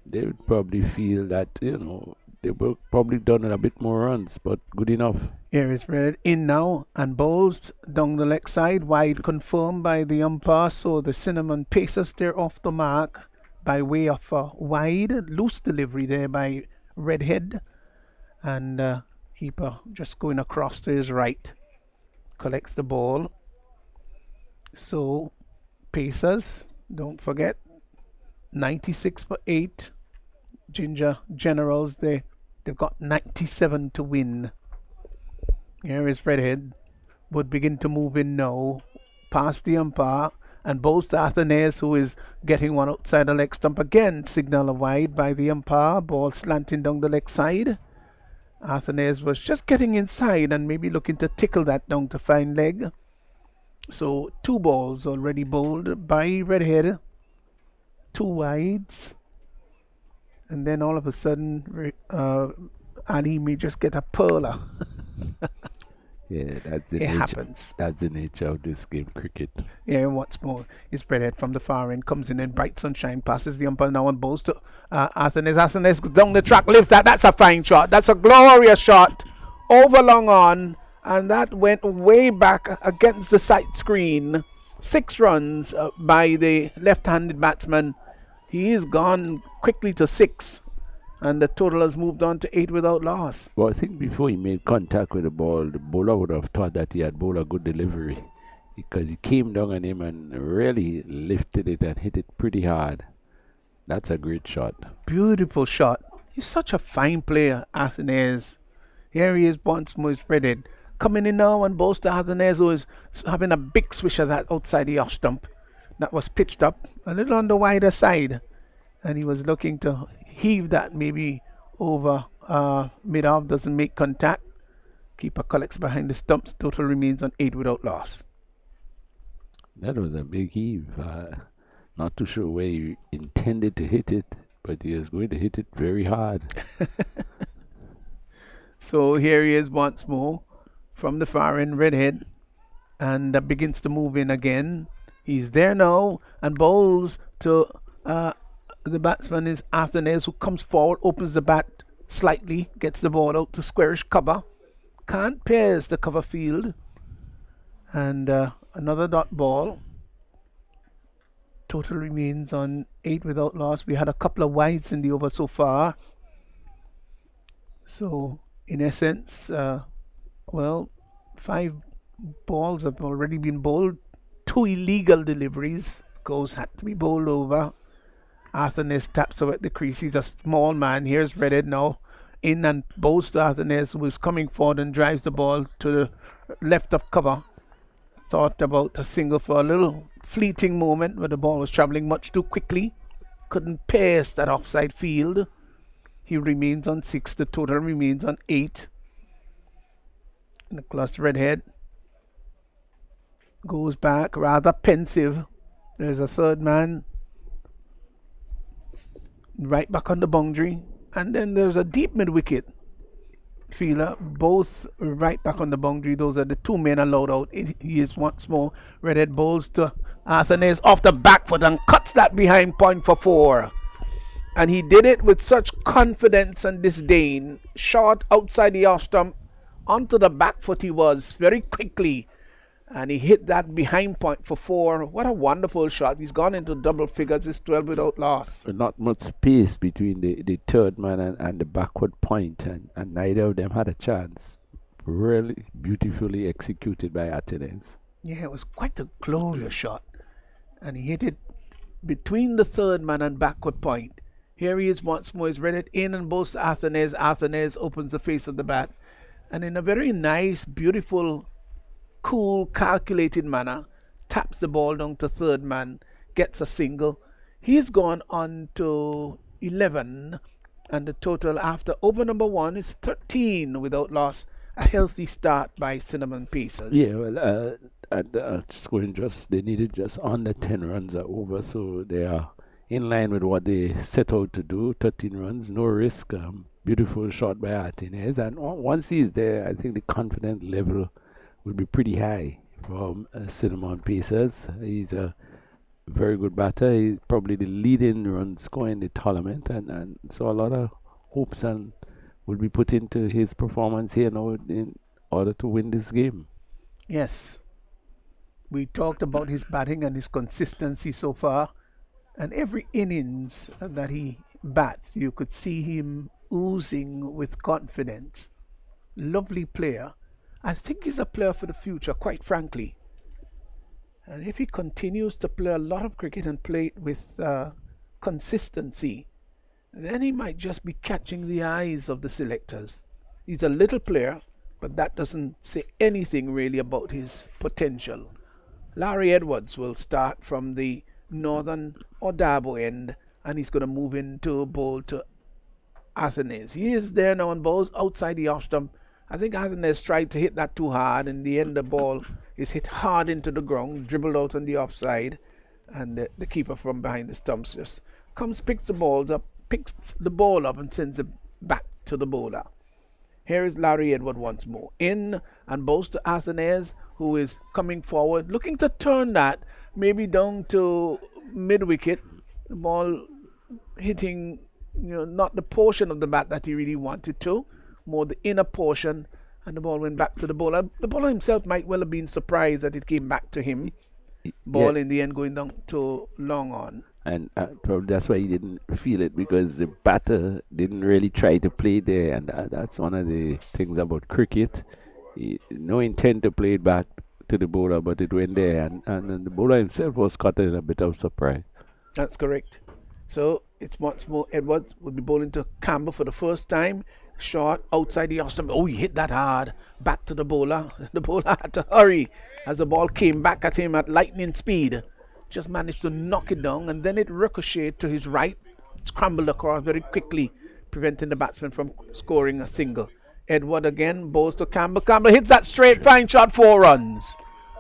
they would probably feel that, they were probably done with a bit more runs, but good enough. Here is Red in now and bowls down the leg side, wide confirmed by the umpire. So the Cinnamon Pacers, they're off the mark by way of a wide, loose delivery there by Redhead. And keeper just going across to his right, collects the ball. So Pacers, don't forget, 96 for 8. Ginger Generals, they've got 97 to win. Here is Redhead, would begin to move in now, past the umpire, and bowls to Arthanez, who is getting one outside the leg stump again. Signal a wide by the umpire, ball slanting down the leg side. Arthanez was just getting inside and maybe looking to tickle that down to fine leg. So 2 balls already bowled by Redhead, 2 wides, and then all of a sudden Ali may just get a perler. Yeah, that's the It nature. happens. That's the nature of this game, cricket. Yeah, what's more, his redhead from the far end comes in bright sunshine, passes the umpire now and bowls to Athanes. Athanes down the track, lifts that. That's a fine shot. That's a glorious shot. Over long on, and that went way back against the side screen. 6 runs by the left-handed batsman. He is gone quickly to 6, and the total has moved on to 8 without loss. Well, I think before he made contact with the ball, the bowler would have thought that he had bowled a good delivery, because he came down on him and really lifted it and hit it pretty hard. That's a great shot. Beautiful shot. He's such a fine player, Athanes. Here he is once more spreaded. Coming in now and bowls to Athanes, who is having a big swish of that outside the off stump. That was pitched up a little on the wider side. And he was looking to heave that maybe over mid-off, doesn't make contact. Keeper collects behind the stumps. Total remains on 8 without loss. That was a big heave. Not too sure where he intended to hit it, but he was going to hit it very hard. So here he is once more from the far end, redhead, and begins to move in again. He's there now and bowls to the batsman is Athanes, who comes forward, opens the bat slightly, gets the ball out to squarish cover. Can't pierce the cover field. And another dot ball. Total remains on 8 without loss. We had a couple of wides in the over so far. So, in essence, 5 balls have already been bowled. 2 illegal deliveries. Goals had to be bowled over. Athanes taps away at the crease. He's a small man. Here's Redhead now. In and bowls to Athanes, who is coming forward and drives the ball to the left of cover. Thought about a single for a little fleeting moment, but the ball was travelling much too quickly. Couldn't pierce that offside field. He remains on 6. The total remains on 8. Nicholas Redhead goes back, rather pensive. There's a third man right back on the boundary, and then there's a deep mid wicket fielder, both right back on the boundary. Those are the 2 men allowed out. He is once more. Redhead bowls to Athanes off the back foot and cuts that behind point for 4. And he did it with such confidence and disdain. Shot outside the off stump, onto the back foot he was very quickly. And he hit that behind point for 4. What a wonderful shot. He's gone into double figures. It's 12 without loss. Not much space between the third man and the backward point, and neither of them had a chance. Really beautifully executed by Athanes. Yeah, it was quite a glorious shot. And he hit it between the third man and backward point. Here he is once more. He's read it in and bowls to Athanes. Athanes opens the face of the bat. And in a very nice, beautiful, cool, calculated manner, taps the ball down to third man, gets a single. He's gone on to 11, and the total after over number 1 is 13 without loss. A healthy start by Cinnamon Pacers. Yeah, well, they needed just under 10 runs at over, so they are in line with what they set out to do. 13 runs, no risk. Beautiful shot by Athanes, and once he's there, I think the confidence level will be pretty high from Cinnamon Pacers. He's a very good batter. He's probably the leading run scorer in the tournament, and so a lot of hopes and will be put into his performance here now in order to win this game. Yes. We talked about his batting and his consistency so far, and every innings that he bats, you could see him oozing with confidence. Lovely player. I think he's a player for the future, quite frankly. And if he continues to play a lot of cricket and play it with consistency, then he might just be catching the eyes of the selectors. He's a little player, but that doesn't say anything really about his potential. Larry Edwards will start from the northern or Dabo end, and he's going to move into bowl to Athanes. He is there now and bowls outside the off stump. I think Athanes tried to hit that too hard. In the end, the ball is hit hard into the ground, dribbled out on the offside, and the keeper from behind the stumps just comes, picks the ball up, and sends it back to the bowler. Here is Larry Edward once more. In and bowls to Athenaeus, who is coming forward, looking to turn that maybe down to mid wicket. The ball hitting, not the portion of the bat that he really wanted to, more the inner portion, and the ball went back to the bowler. The bowler himself might well have been surprised that it came back to him. Ball in the end going down to long on. And probably that's why he didn't feel it, because the batter didn't really try to play there, and that's one of the things about cricket. No intent to play it back to the bowler, but it went there, and the bowler himself was caught in a bit of surprise. That's correct. So it's once more Edwards will be bowling to Campbell for the first time. Short outside the off stump. Oh, he hit that hard. Back to the bowler. The bowler had to hurry as the ball came back at him at lightning speed. Just managed to knock it down, and then it ricocheted to his right, scrambled across very quickly, preventing the batsman from scoring a single. Edward again bowls to Campbell. Campbell hits that straight, fine shot, 4 runs.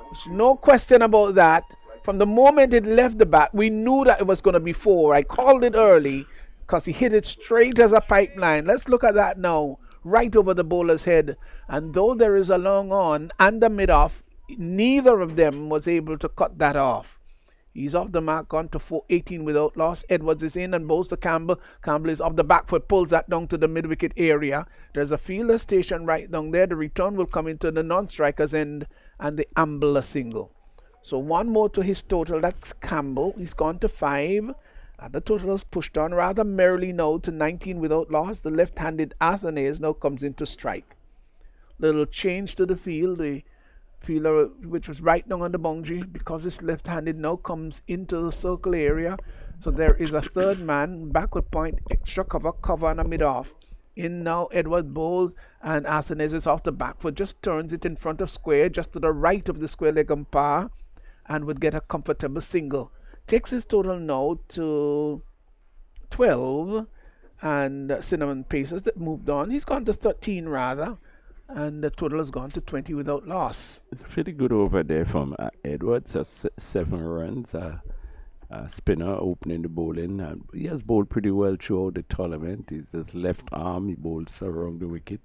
There's no question about that. From the moment it left the bat, we knew that it was going to be 4. I called it early because he hit it straight as a pipeline. Let's look at that now, right over the bowler's head. And though there is a long on and a mid-off, neither of them was able to cut that off. He's off the mark, gone to 418 without loss. Edwards is in and bowls to Campbell. Campbell is off the back foot, pulls that down to the mid-wicket area. There's a fielder station right down there. The return will come into the non-striker's end, and they amble a single. So one more to his total. That's Campbell. He's gone to 5. And the total is pushed on rather merrily now to 19 without loss. The left-handed Athenaeus now comes into strike. Little change to the field. The fielder, which was right down on the boundary, because it's left-handed, now comes into the circle area. So there is a third man, backward point, extra cover and a mid-off. In now, Edward bowls, and Athenaeus is off the back foot, just turns it in front of square, just to the right of the square leg umpire, and would get a comfortable single. Takes his total now to 12, and Cinnamon Pacers that moved on. He's gone to 13 rather, and the total has gone to 20 without loss. Pretty good over there from Edwards. 7 runs. Spinner opening the bowling. He has bowled pretty well throughout the tournament. He's his left arm. He bowls around the wicket.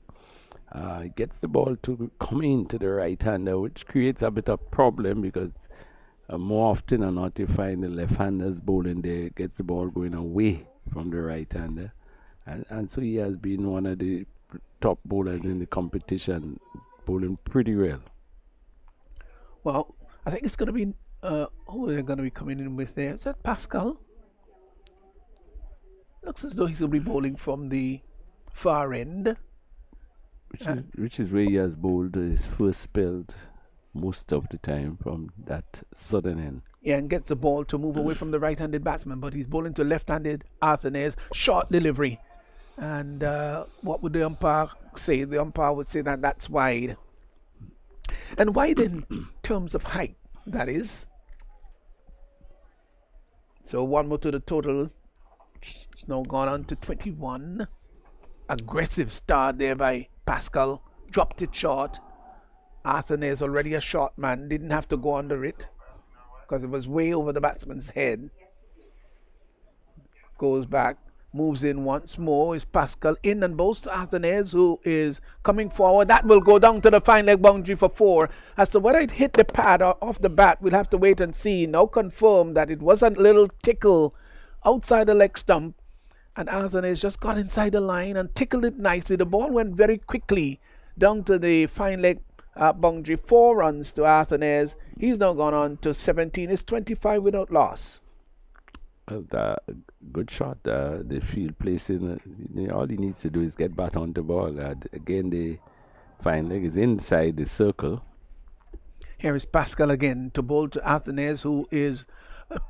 He gets the ball to come into the right-hander, which creates a bit of problem, because more often than not you find the left-handers bowling there, gets the ball going away from the right-hander. And so he has been one of the top bowlers in the competition, bowling pretty well. Well, I think it's going to be who are they going to be coming in with there? Is that Pascal? Looks as though he's going to be bowling from the far end. Which is where he has bowled his first spell most of the time, from that southern end. Yeah, and gets the ball to move away from the right-handed batsman, but he's bowling to left-handed Athenaeus. Short delivery. And what would the umpire say? The umpire would say that that's wide. And wide in terms of height, that is. So one more to the total. It's now gone on to 21. Aggressive start there by Pascal. Dropped it short. Athenaeus, already a short man, didn't have to go under it because it was way over the batsman's head. Goes back, moves in once more. Is Pascal in and bowls to Athenaeus, who is coming forward. That will go down to the fine leg boundary for 4. As to whether it hit the pad or off the bat, we'll have to wait and see. Now confirmed that it was a little tickle outside the leg stump, and Athenaeus just got inside the line and tickled it nicely. The ball went very quickly down to the fine leg boundary. 4 runs to Athenaeus. He's now gone on to 17. It's 25 without loss. Good shot. The field placing. All he needs to do is get back on the ball. Again, the fine leg is inside the circle. Here is Pascal again to bowl to Athenaeus, who is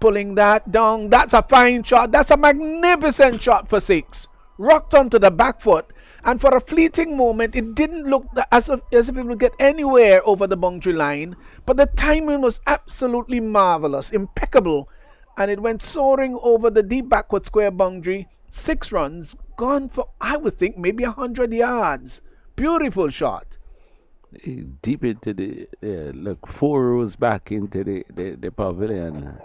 pulling that down. That's a fine shot. That's a magnificent shot for 6. Rocked onto the back foot. And for a fleeting moment, it didn't look as if it would get anywhere over the boundary line. But the timing was absolutely marvelous, impeccable. And it went soaring over the deep backward square boundary. 6 runs, gone for, I would think, maybe 100 yards. Beautiful shot. Deep into the, look, 4 rows back into the pavilion.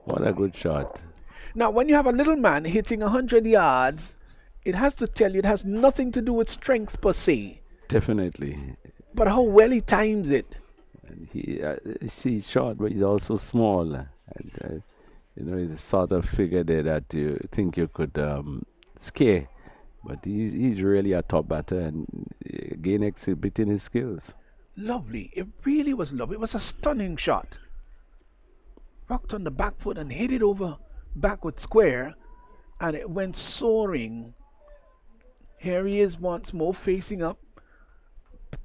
What a good shot. Now, when you have a little man hitting 100 yards it has to tell you it has nothing to do with strength per se, Definitely. but how well he times it. And he's short, but he's also small. And, he's a sort of figure there that you think you could scare. But he's really a top batter and again exhibiting his skills. Lovely. It really was lovely. It was a stunning shot. Rocked on the back foot and hit it over backward square, and it went soaring. Here he is once more facing up.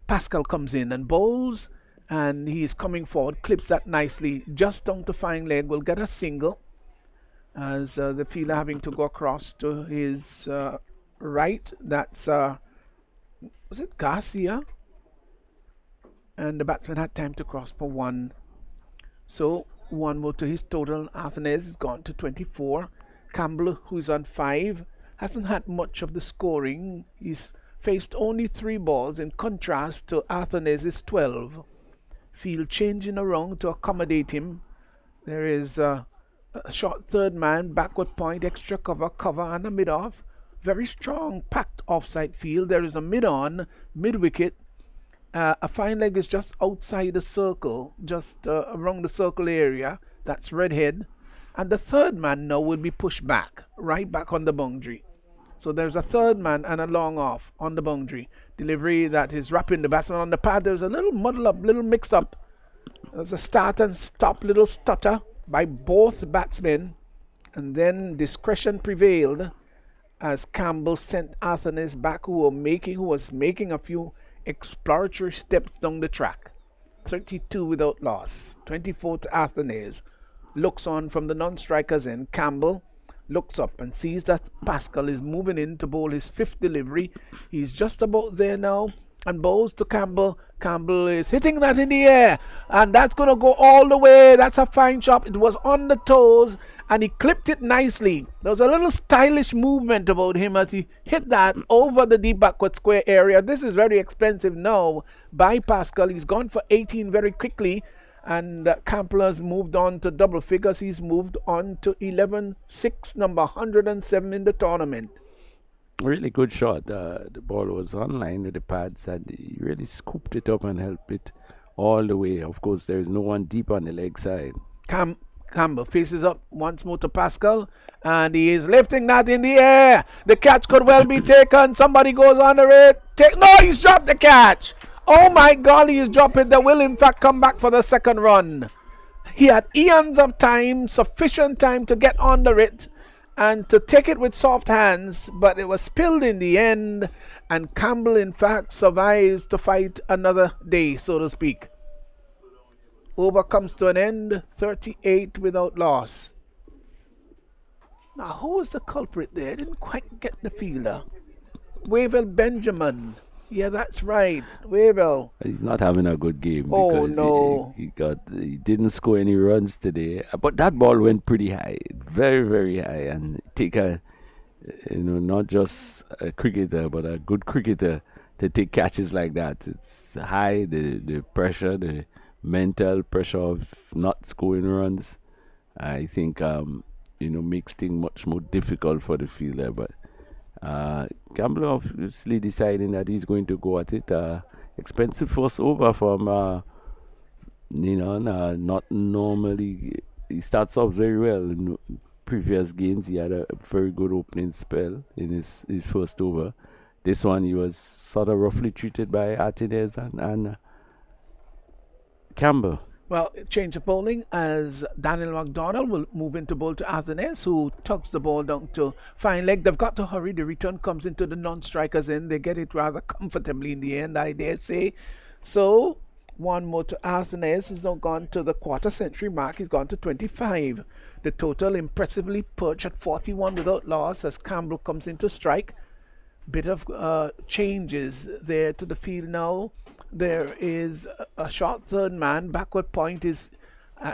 Pascal comes in and bowls, and he's coming forward, clips that nicely just down to fine leg, will get a single as the fielder having to go across to his right. That's was it Garcia? And the batsman had time to cross for one. So one more to his total. Athanase has gone to 24. Campbell, who's on 5, hasn't had much of the scoring. He's faced only 3 balls in contrast to Athanase's 12. Field changing around to accommodate him. There is a short third man, backward point, extra cover, and a mid-off. Very strong, packed offside field. There is a mid-on, mid-wicket. A fine leg is just outside the circle, just around the circle area. That's Redhead. And the third man now will be pushed back, right back on the boundary. So there's a third man and a long off on the boundary. Delivery that is wrapping the batsman on the pad. There's a little muddle up, little mix up. There's a start and stop, little stutter by both batsmen. And then discretion prevailed as Campbell sent Athanase back, who was making a few exploratory steps down the track. 32 without loss. 24 to Athanase. Looks on from the non-strikers end. Campbell looks up and sees that Pascal is moving in to bowl his 5th delivery. He's just about there now and bowls to Campbell. Campbell is hitting that in the air, and that's going to go all the way. That's a fine shot. It was on the toes, and he clipped it nicely. There was a little stylish movement about him as he hit that over the deep backward square area. This is very expensive now by Pascal. He's gone for 18 very quickly, and Campbell has moved on to double figures. He's moved on to 11-6, number 107 in the tournament. Really good shot. The ball was online with the pads, and he really scooped it up and helped it all the way. Of course, there is no one deep on the leg side. Campbell faces up once more to Pascal, and he is lifting that in the air. The catch could well be taken. Somebody goes under it. No, he's dropped the catch. Oh my God, he is dropping. They will in fact come back for the second run. He had eons of time, sufficient time to get under it and to take it with soft hands, but it was spilled in the end, and Campbell in fact survives to fight another day, so to speak. Over comes to an end, 38 without loss. Now, who was the culprit there? I didn't quite get the fielder. Wavell Benjamin. Yeah, that's right. Wavell. He's not having a good game. Oh, because no. he didn't score any runs today. But that ball went pretty high, very, very high, and take not just a cricketer, but a good cricketer to take catches like that. It's high, the pressure, the mental pressure of not scoring runs. I think makes things much more difficult for the fielder. But Campbell obviously deciding that he's going to go at it. Expensive first over from not normally. He starts off very well in previous games. He had a very good opening spell in his first over. This one he was sort of roughly treated by Artines and Campbell. Well, change of bowling as Daniel McDonald will move into bowl to Athanase, who tugs the ball down to fine leg. They've got to hurry. The return comes into the non-strikers end. They get it rather comfortably in the end, I dare say. So, one more to Athanase, who's now gone to the quarter century mark. He's gone to 25. The total impressively perched at 41 without loss as Campbell comes into strike. Bit of changes there to the field now. There is a short third man. Backward point is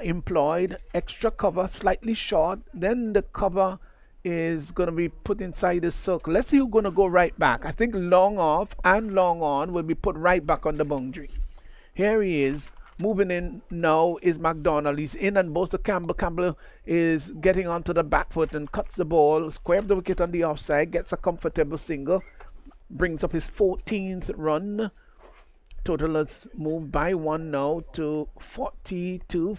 employed. Extra cover, slightly short. Then the cover is going to be put inside the circle. Let's see who's going to go right back. I think long off and long on will be put right back on the boundary. Here he is Moving in now is McDonald. He's in and bowls to Campbell. Campbell is getting onto the back foot and cuts the ball, square up the wicket on the offside, gets a comfortable single, brings up his 14th run. Total has moved by one now to 42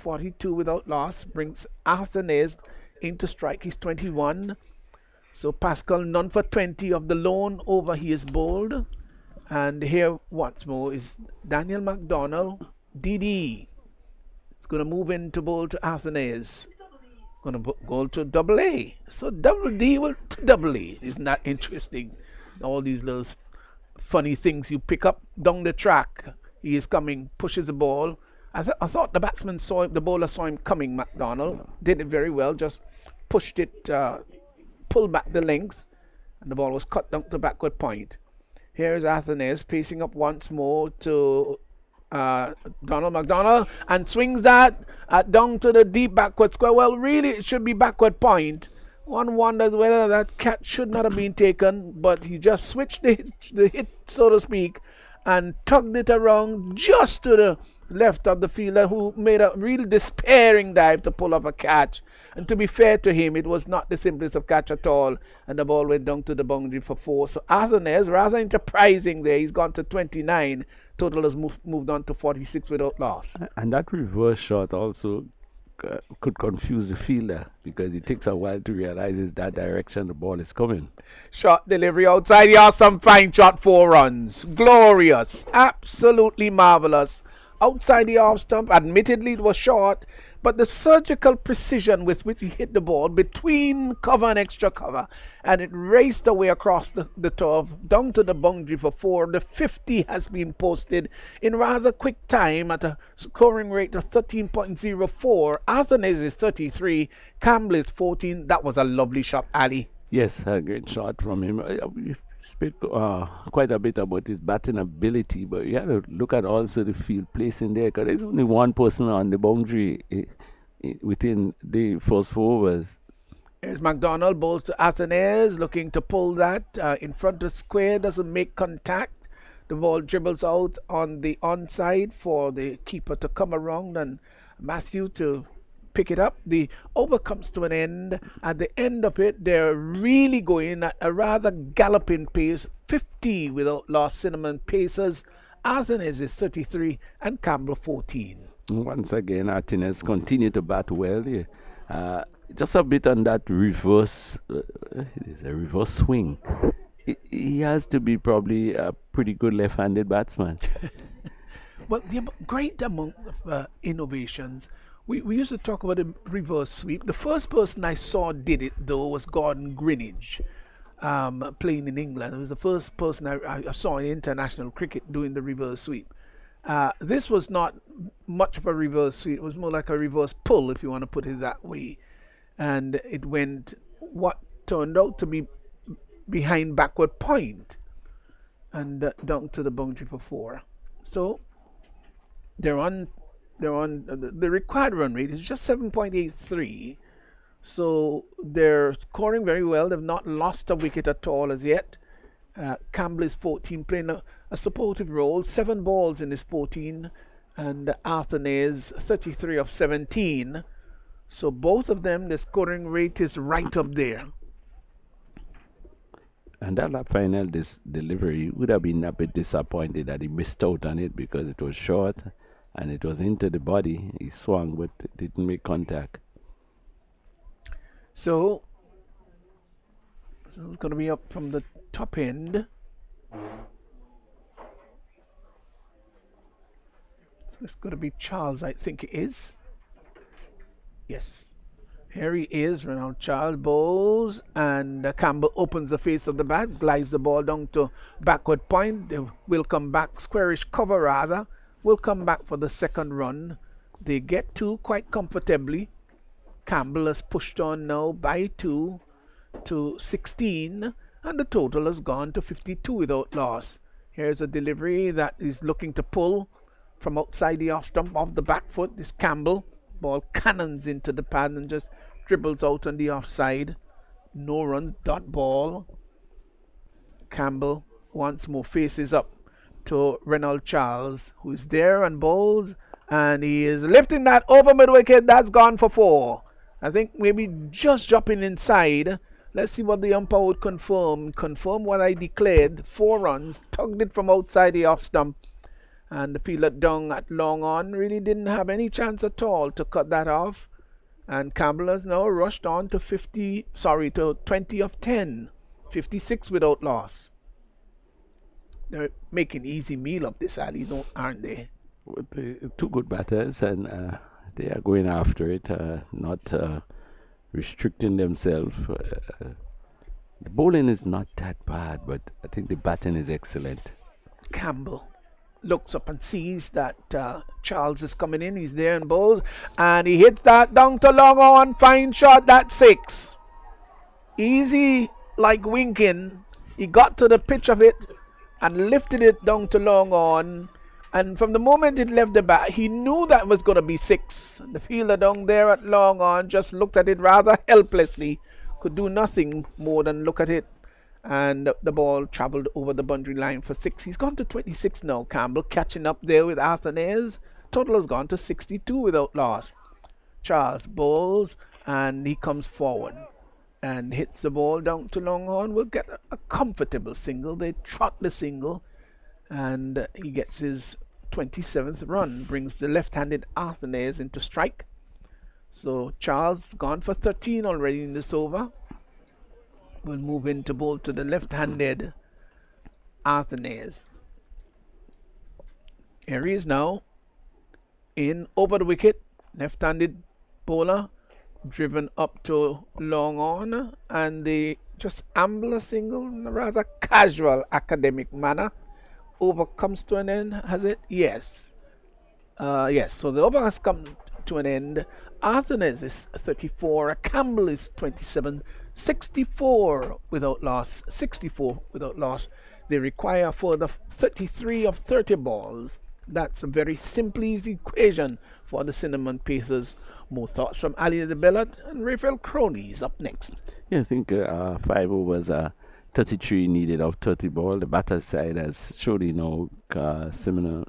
without loss. Brings Arthur Nays into strike. He's 21. So Pascal none for 20 of the lone over he is bowled. And here once more is Daniel McDonald. DD is going to move into bowl to Arthur Nays. Going to go to double A. So double D will to double A. Isn't that interesting? All these little funny things you pick up down the track. He is coming, pushes the ball. I thought the batsman saw him, the bowler saw him coming. McDonald did it very well, just pushed it, pulled back the length, and the ball was cut down to backward point. Here's Arthur Nays pacing up once more to Donald McDonald and swings that down to the deep backward square. Well, really, it should be backward point. One wonders whether that catch should not have been taken, but he just switched the hit, so to speak, and tugged it around just to the left of the fielder, who made a real despairing dive to pull up a catch. And to be fair to him, it was not the simplest of catch at all, and the ball went down to the boundary for 4. So Arthur Nays, rather enterprising there, he's gone to 29. Total has moved on to 46 without loss. And that reverse shot also could confuse the fielder, because it takes a while to realize it's that direction the ball is coming. Shot delivery outside the awesome fine shot, 4 runs. Glorious. Absolutely marvelous. Outside the off stump, admittedly it was short, but the surgical precision with which he hit the ball between cover and extra cover, and it raced away across the turf down to the boundary for 4. The 50 has been posted in rather quick time at a scoring rate of 13.04. Arthur Nays is 33, Campbell is 14. That was a lovely shot, Ali. Yes, a great shot from him. We speak quite a bit about his batting ability, but you have to look at also the field placing there, because there's only one person on the boundary within the first 4 overs. Here's McDonald, bowls to Arthur Nays, looking to pull that in front of square, doesn't make contact. The ball dribbles out on the onside for the keeper to come around and Matthew to pick it up. The over comes to an end. At the end of it, they're really going at a rather galloping pace. 50 without loss. Cinnamon Pacers. Arthur Nays is 33 and Campbell 14. Once again, Arthur Nays continue to bat well here. Just a bit on that reverse. It is a reverse swing. He has to be probably a pretty good left-handed batsman. Well, the great amount of innovations. We used to talk about the reverse sweep. The first person I saw did it, though, was Gordon Greenidge, playing in England. It was the first person I saw in international cricket doing the reverse sweep. This was not much of a reverse sweep. It was more like a reverse pull, if you want to put it that way. And it went what turned out to be behind backward point and down to the boundary for 4. So they're on the required run rate is just 7.83. So they're scoring very well. They've not lost a wicket at all as yet. Campbell is 14, playing a supportive role. 7 balls in his 14, and Arthur Nays 33 of 17. So both of them, the scoring rate is right up there. And that final delivery would have been a bit disappointed that he missed out on it, because it was short and it was into the body. He swung but didn't make contact. So it's going to be up from the top end. So it's going to be Charles, I think it is. Yes. Here he is, Ronald Charles bowls, and Campbell opens the face of the bat, glides the ball down to backward point. They will come back, squarish cover rather, will come back for the second run. They get 2 quite comfortably. Campbell has pushed on now by 2 to 16, and the total has gone to 52 without loss. Here's a delivery that is looking to pull from outside the off stump of the back foot. This Campbell. Ball cannons into the pad and just dribbles out on the offside. No runs, dot ball. Campbell once more faces up to Renald Charles, who is there and bowls And he is lifting that over mid wicket. That's gone for 4. I think maybe just dropping inside. Let's see what the umpire would confirm. Confirm what I declared. 4 runs. Tugged it from outside the off stump. And the fielder down at long on really didn't have any chance at all to cut that off. And Campbell has now rushed on to 20 of 10. 56 without loss. They're making easy meal of this, Ali, aren't they? With the 2 good batters, and they are going after it, not restricting themselves. The bowling is not that bad, but I think the batting is excellent. Campbell looks up and sees that Charles is coming in. He's there and bowls, and he hits that down to long on. Fine shot. That's 6. Easy like winking. He got to the pitch of it and lifted it down to long on. And from the moment it left the bat, he knew that was going to be 6. The fielder down there at long on just looked at it rather helplessly. Could do nothing more than look at it. And the ball travelled over the boundary line for 6. He's gone to 26 now, Campbell, catching up there with Arthanaise. Total has gone to 62 without loss. Charles bowls, and he comes forward and hits the ball down to long on. Will get a comfortable single. They trot the single, and he gets his 27th run. Brings the left-handed Arthanaise into strike. So Charles gone for 13 already in this over. Will move in to bowl to the left-handed Arthanaise. Here he is now. In over the wicket. Left-handed bowler. Driven up to long on. And they just amble a single in a rather casual academic manner. Over comes to an end, has it? Yes. Yes, so the over has come to an end. Arthanaise is 34. Campbell is 27. 64 without loss. 64 without loss. They require further 33 of 30 balls. That's a very simple, easy equation for the Cinnamon Pacers. More thoughts from Ali de Bellat and Raphael Crony is up next. Yeah, I think 5 overs, 33 needed of 30 ball. The batter side has surely now Cinnamon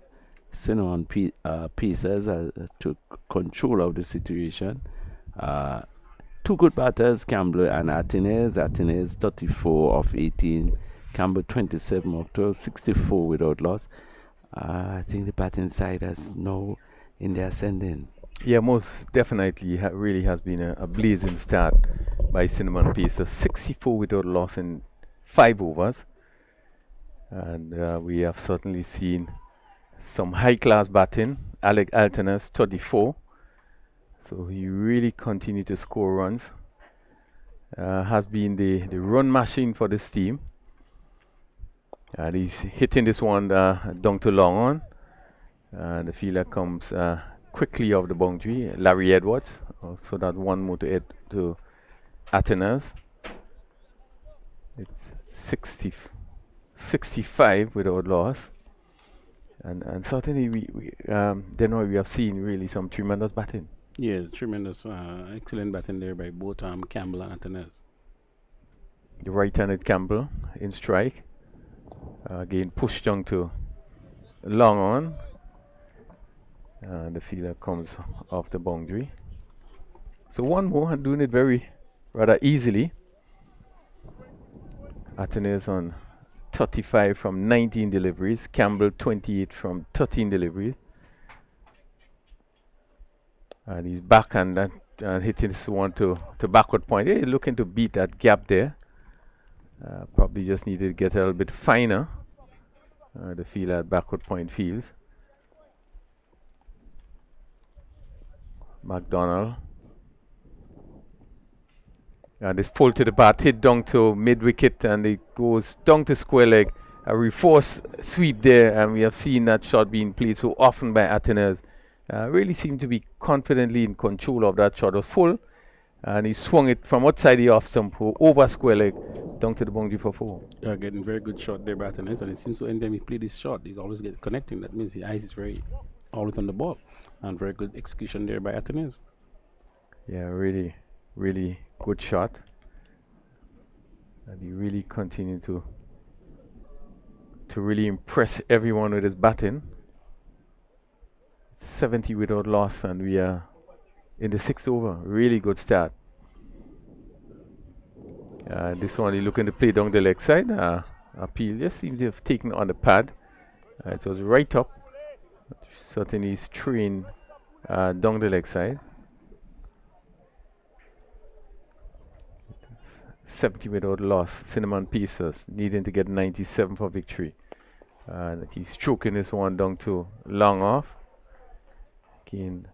Pacers took control of the situation. 2 good batters, Campbell and Arthanaise. Arthanaise 34 of 18. Campbell 27 of 12, 64 without loss. I think the batting side has now in the ascending. Yeah, most definitely. Really has been a blazing start by Cinnamon Pacers. 64 without loss in 5 overs. And we have certainly seen some high-class batting. Alec Altanas 34. So he really continued to score runs. Has been the run machine for this team. And he's hitting this one down to long on. And the fielder comes quickly off the boundary. Larry Edwards. So that one more to add to Atenas. It's 65 without loss. And certainly we have seen really some tremendous batting. Yeah, tremendous, excellent batting there by both Campbell and Arthanaise. The right-handed Campbell in strike. Again pushed down to long on. And the fielder comes off the boundary. So one more and doing it rather easily. Arthanaise on 35 from 19 deliveries. Campbell 28 from 13 deliveries. And he's back and hitting this one to backward point. He's looking to beat that gap there. Probably just needed to get a little bit finer. The fielder at backward point feels. McDonald. And this pull to the bat, hit down to mid wicket, and it goes down to square leg. A reforced sweep there, and we have seen that shot being played so often by Arthanaise. Really seemed to be confidently in control of that shot. It was full, and he swung it from outside the off stump over square leg down to the boundary for 4. Getting very good shot there by Arthanaise, and it seems so anytime he plays this shot, he's always getting connecting. That means his eyes is very always on the ball, and very good execution there by Arthanaise. Yeah, really, really good shot. And he really continued to really impress everyone with his batting. 70 without loss, and we are in the 6th over. Really good start. This one, he looking to play down the leg side. Appeal just seems to have taken on the pad. It was right up. Certainly he's trained down the leg side. 70 without loss. Cinnamon Pieces needing to get 97 for victory. And he's stroking this one down to long off. Again,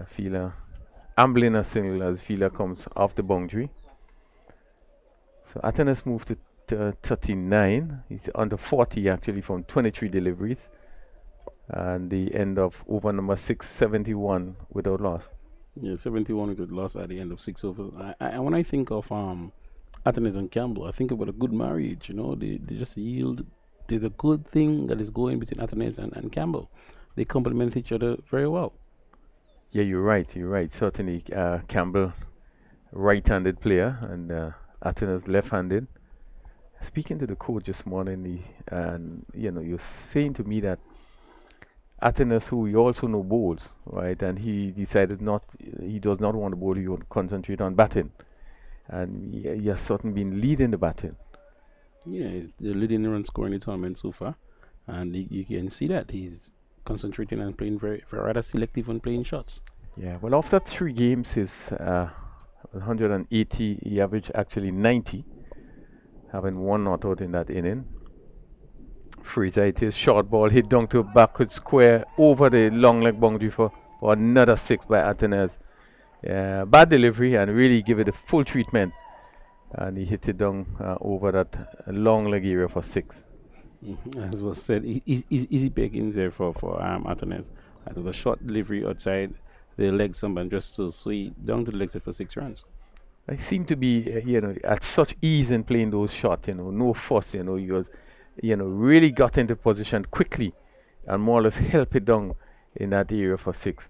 Fila ambling a single as Fila comes off the boundary. So Atenas moved to 39. He's under 40 actually from 23 deliveries. And the end of over number 671 without loss. Yeah, 71 without loss at the end of 6 overs. When I think of Atenas and Campbell, I think about a good marriage. You know, they just yield. There's a good thing that is going between Atenas and Campbell. They complement each other very well. Yeah, you're right. You're right. Certainly, Campbell, right-handed player, and Atenas left-handed. Speaking to the coach this morning, you're saying to me that Atenas, who we also know bowls, right, and he decided he does not want to bowl. He would concentrate on batting, and he has certainly been leading the batting. Yeah, he's the leading run scorer in the tournament so far, and you can see that he's concentrating and playing very rather selective on playing shots. Yeah, well, after 3 games, his 180, he averaged actually 90, having 1 not out in that inning. Fraser, it is short ball hit down to backward square over the long leg boundary for another 6 by Atenas. Bad delivery and really give it a full treatment, and he hit it down over that long leg area for 6. As was said, easy pickings there for Atenas. With a short delivery outside the leg, someone just to sweep down to the legs for 6 runs. I seem to be, at such ease in playing those shots. No fuss. He was, really got into position quickly, and more or less help it down in that area for 6.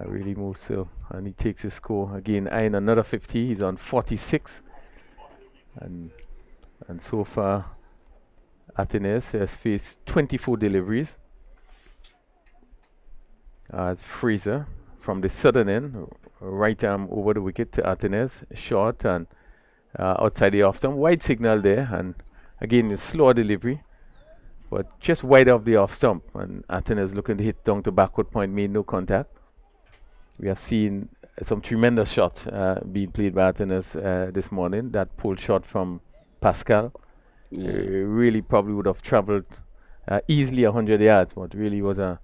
Really moves so, and he takes his score again. Eyeing another 50. He's on 46, and so far, Atenas has faced 24 deliveries. As Fraser from the southern end, right arm over the wicket to Atenas, short and outside the off stump, wide signal there, and again a slower delivery, but just wide of the off stump, and Atenas looking to hit down to backward point, made no contact. We have seen some tremendous shots being played by Atenas this morning. That pull shot from Pascal really probably would have travelled easily 100 yards, but really was a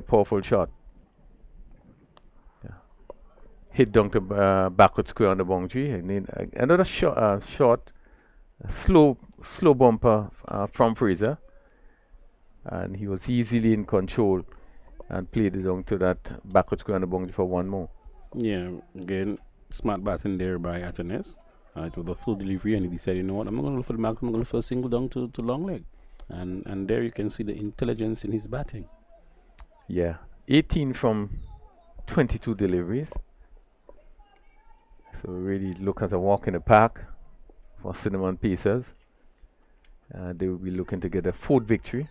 powerful shot. Hit down to backward square on the boundary, and then another short, slow bumper from Fraser, and he was easily in control and played it down to that backward square on the boundary for 1 more. Yeah, again, smart batting there by Atenas. It was a slow delivery, and he decided, you know what, I'm not going to look for the mark, I'm going to look for a single down to long leg, and there you can see the intelligence in his batting. Yeah, 18 from 22 deliveries. So really look as a walk in the park for Cinnamon Pacers. They will be looking to get a 4th victory.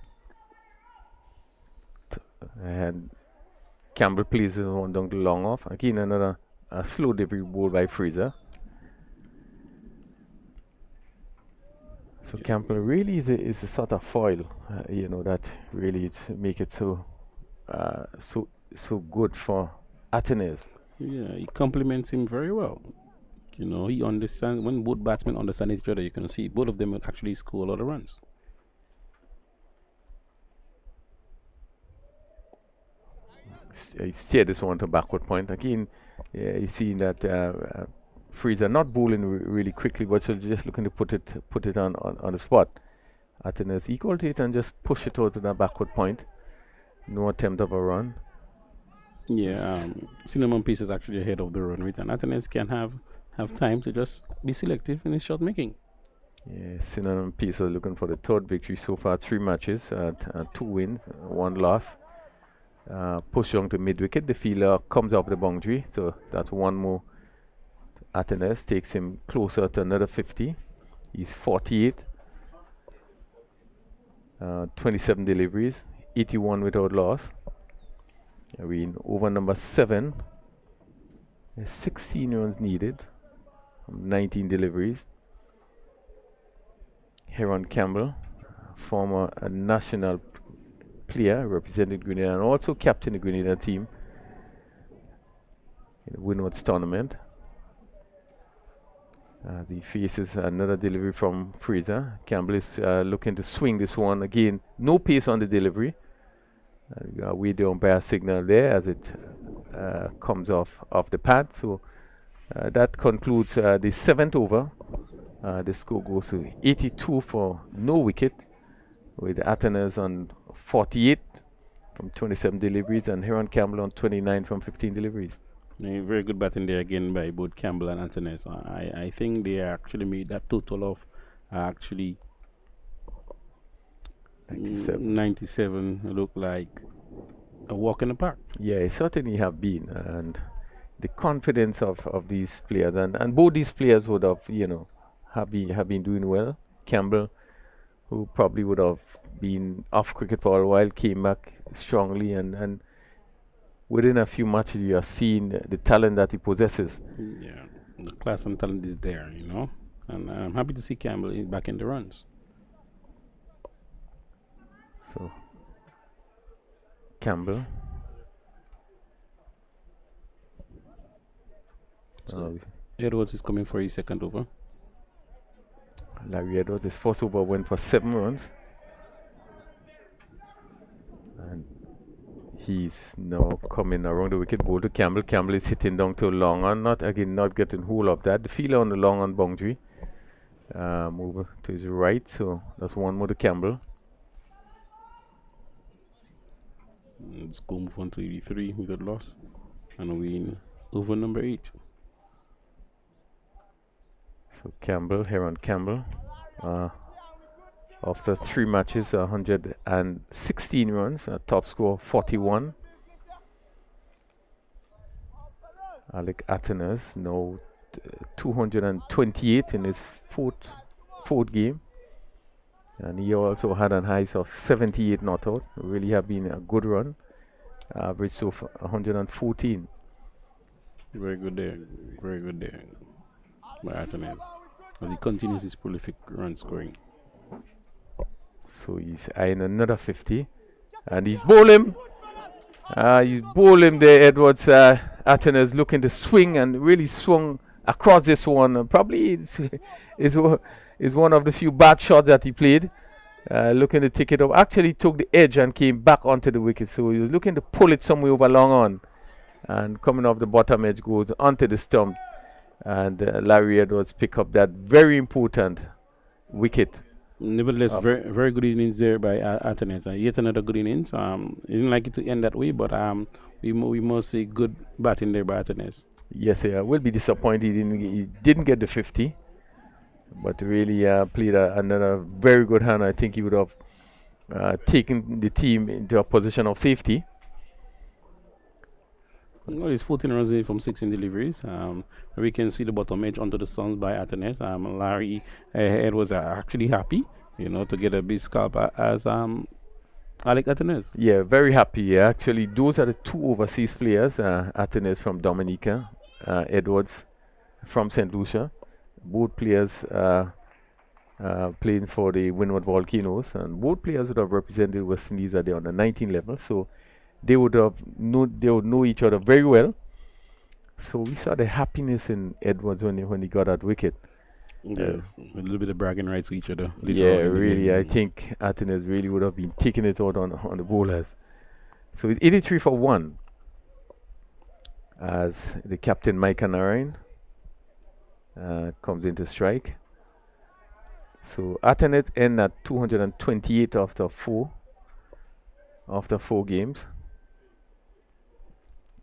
And Campbell plays one down to long off. Again, another slow delivery ball by Fraser. So Campbell really is a sort of foil, that really make it so good for Atenas. Yeah, he complements him very well. He understands, when both batsmen understand each other, you can see both of them will actually score a lot of runs. He steered this one to backward point. Again, you see that Fraser not bowling really quickly, but just looking to put it on the spot. Atenas equal to it and just push it out to that backward point. No attempt of a run. Yeah, Cinnamon Piece is actually ahead of the run rate, and Atenas can have time to just be selective in his shot making. Yeah, Cinnamon Piece are looking for the 3rd victory so far. 3 matches, 2 wins, 1 loss. Push on to mid wicket. The fielder comes off the boundary, so that's 1 more. Atenas takes him closer to another 50. He's 48. 27 deliveries. 81 without loss. We in over number 7. There's 16 runs needed from 19 deliveries. Heron Campbell, former national player, represented Grenada and also captain the Grenada team in the Windward's tournament. He faces another delivery from Fraser. Campbell is looking to swing this one again. No pace on the delivery. We the umpire signal there as it comes off the pad. So that concludes the 7th over. The score goes to 82 for no wicket, with Atenas on 48 from 27 deliveries and Heron Campbell on 29 from 15 deliveries. Very good batting there again by both Campbell and Antones. I think they actually made that total of actually 97 look like a walk in the park. Yeah, it certainly have been, and the confidence of these players, and both these players would have, have been doing well. Campbell, who probably would have been off cricket for a while, came back strongly, and within a few matches you are seeing the talent that he possesses. Yeah, the class and talent is there, and I'm happy to see Campbell back in the runs. So Campbell. So Edwards is coming for his second over. Larry Edwards, his first over went for 7 runs. And he's now coming around the wicket, ball to Campbell. Campbell is hitting down to long on, not getting hold of that. The fielder on the long on boundary. Over to his right, so that's one more to Campbell. Let's go move on to 83 with a loss. And we in over number 8. So Campbell, Heron Campbell, after 3 matches, 116 runs, top score 41. Alec Atenas now 228 in his fourth game, and he also had an highs of 78 not out. Really have been a good run. Average so far 114. Very good there by Atenas, as he continues his prolific run scoring. So he's eyeing another 50, and he's bowling. He's bowling there, Edwards. Atenas looking to swing and really swung across this one. Probably is one of the few bad shots that he played. Looking to take it up. Actually took the edge and came back onto the wicket. So he was looking to pull it somewhere over long on, and coming off the bottom edge goes onto the stump. And Larry Edwards pick up that very important wicket. Nevertheless, very good innings there by Atenas. Yet another good innings. He didn't like it to end that way, but we must say good batting there by Atenas. Yes, I will be disappointed he didn't get the 50, but really played another very good hand. I think he would have taken the team into a position of safety. Well, it's 14 runs in from 16 deliveries. We can see the bottom edge onto the stones by Atenas. Larry Edwards are actually happy, to get a big scalp as Alec Atenas. Yeah, very happy. Yeah. Actually, those are the 2 overseas players. Atenas from Dominica, Edwards from St. Lucia. Both players playing for the Windward Volcanoes, and both players would have represented West Indies at the under 19 level. So they would know each other very well. So we saw the happiness in Edwards when he got that wicket. Yeah, a little bit of bragging rights to each other. Yeah, really. I think Atenas really would have been taking it out on the bowlers. So it's 83 for 1 as the captain Micah Narayan comes into strike. So Atenas end at 228 after 4 games.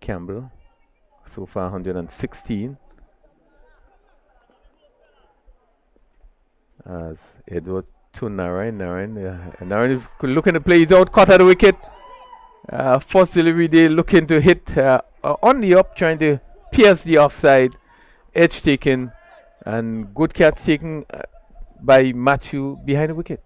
Campbell so far 116 as Edwards to Narayan. Narayan is looking to play his out, caught at the wicket. First delivery they looking to hit on the up, trying to pierce the offside, edge taken, and good catch taken by Matthew behind the wicket.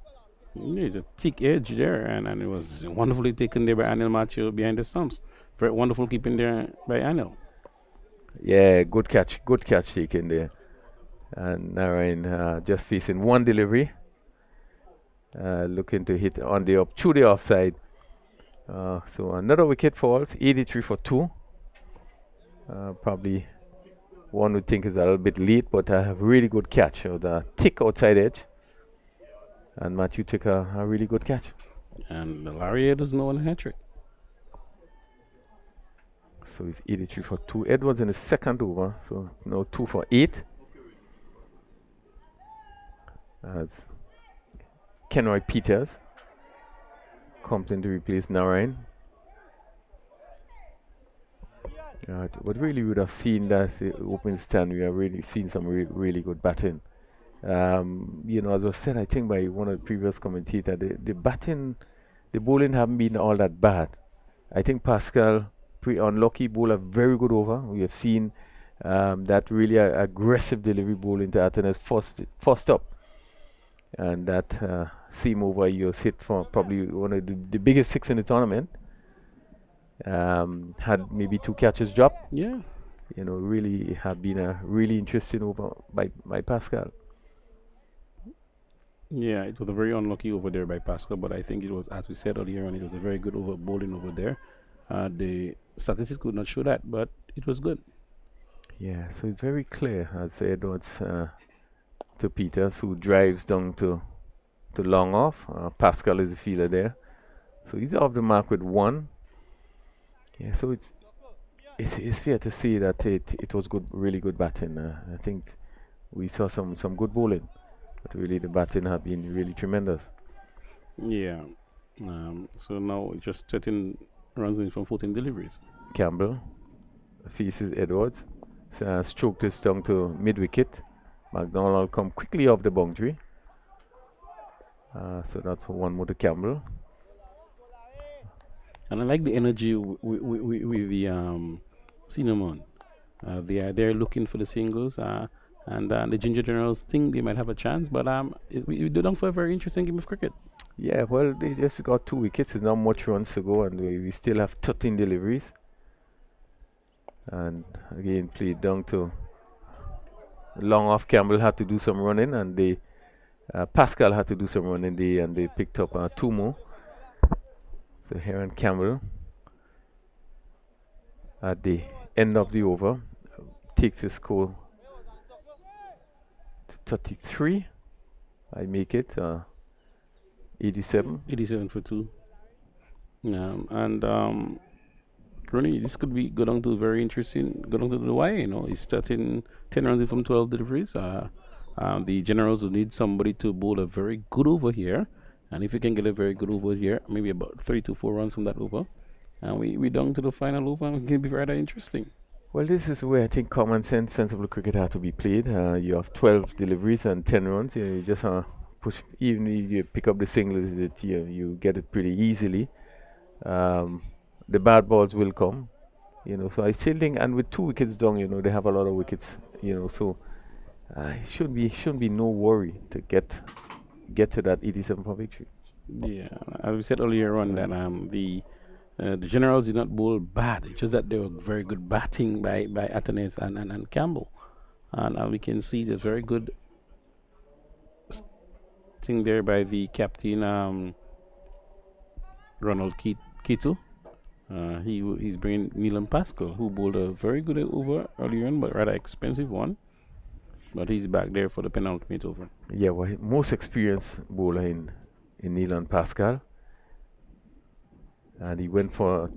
There's a thick edge there, and it was wonderfully taken there by Anil Macho behind the stumps. Very wonderful keeping there by Anil. Yeah, good catch taken there. And Narayan just facing one delivery, looking to hit on the up through the offside. So another wicket falls, 83 for 2. Probably one would think is a little bit late, but a really good catch of the thick outside edge. And Matthew took a really good catch. And Larry does know on a hat trick. So it's 83 for 2. Edwards in the second over, so now 2 for 8. As Kenroy Peters comes in to replace Narayan. But really we would have seen that open stand. We have really seen some really good batting. As was said, I think by one of the previous commentators, the batting, the bowling haven't been all that bad. I think Pascal, pretty unlucky, bowled a very good over. We have seen that really aggressive delivery ball into Atena's first up. And that seam over he was hit for probably one of the biggest 6 in the tournament. Had maybe 2 catches dropped. Yeah. Really had been a really interesting over by Pascal. Yeah, it was a very unlucky over there by Pascal, but I think it was, as we said earlier on, it was a very good over bowling over there. The statistics could not show that, but it was good. Yeah, so it's very clear, as Edwards to Peters, who drives down to long off. Pascal is the fielder there, so he's off the mark with 1. Yeah, so it's fair to say that it was good, really good batting. I think we saw some good bowling, but really the batting have been really tremendous. Yeah. So now just 13 runs in from 14 deliveries. Campbell faces Edwards, so stroked this down to mid wicket. McDonald come quickly off the boundary. So that's 1 more to Campbell. And I like the energy with the cinnamon. They're looking for the singles, and the Ginger Generals think they might have a chance, but we do down for a very interesting game of cricket. Yeah, well, they just got 2 wickets. There's not much runs to go, and we still have 13 deliveries. And again, played down to long off. Campbell had to do some running, and Pascal had to do some running, and they picked up 2 more. So here on Campbell at the end of the over takes his score to 33. I make it 87. 87 for 2. Really, this could be go down to very interesting. Go down to the wire. He's starting 10 runs in from 12 deliveries. The Generals will need somebody to bowl a very good over here. And if you can get a very good over here, maybe about 3 to 4 runs from that over, and we down to the final over, and it can be rather interesting. Well, this is where I think common sense, sensible cricket has to be played. You have 12 deliveries and 10 runs. You just push. Even if you pick up the singles, you get it pretty easily. The bad balls will come, So I still think, and with 2 wickets down, they have a lot of wickets, So it shouldn't be no worry to get to that 87 for victory. Yeah, as we said earlier on that the Generals did not bowl bad. It's just that they were very good batting by Atenes and Campbell, and we can see there's very good thing there by the captain Ronald Kito. He's bringing Neelam Pascal, who bowled a very good over earlier on, but rather expensive one. But he's back there for the penultimate over. Yeah, well, most experienced bowler in Neelam Pascal. And he went for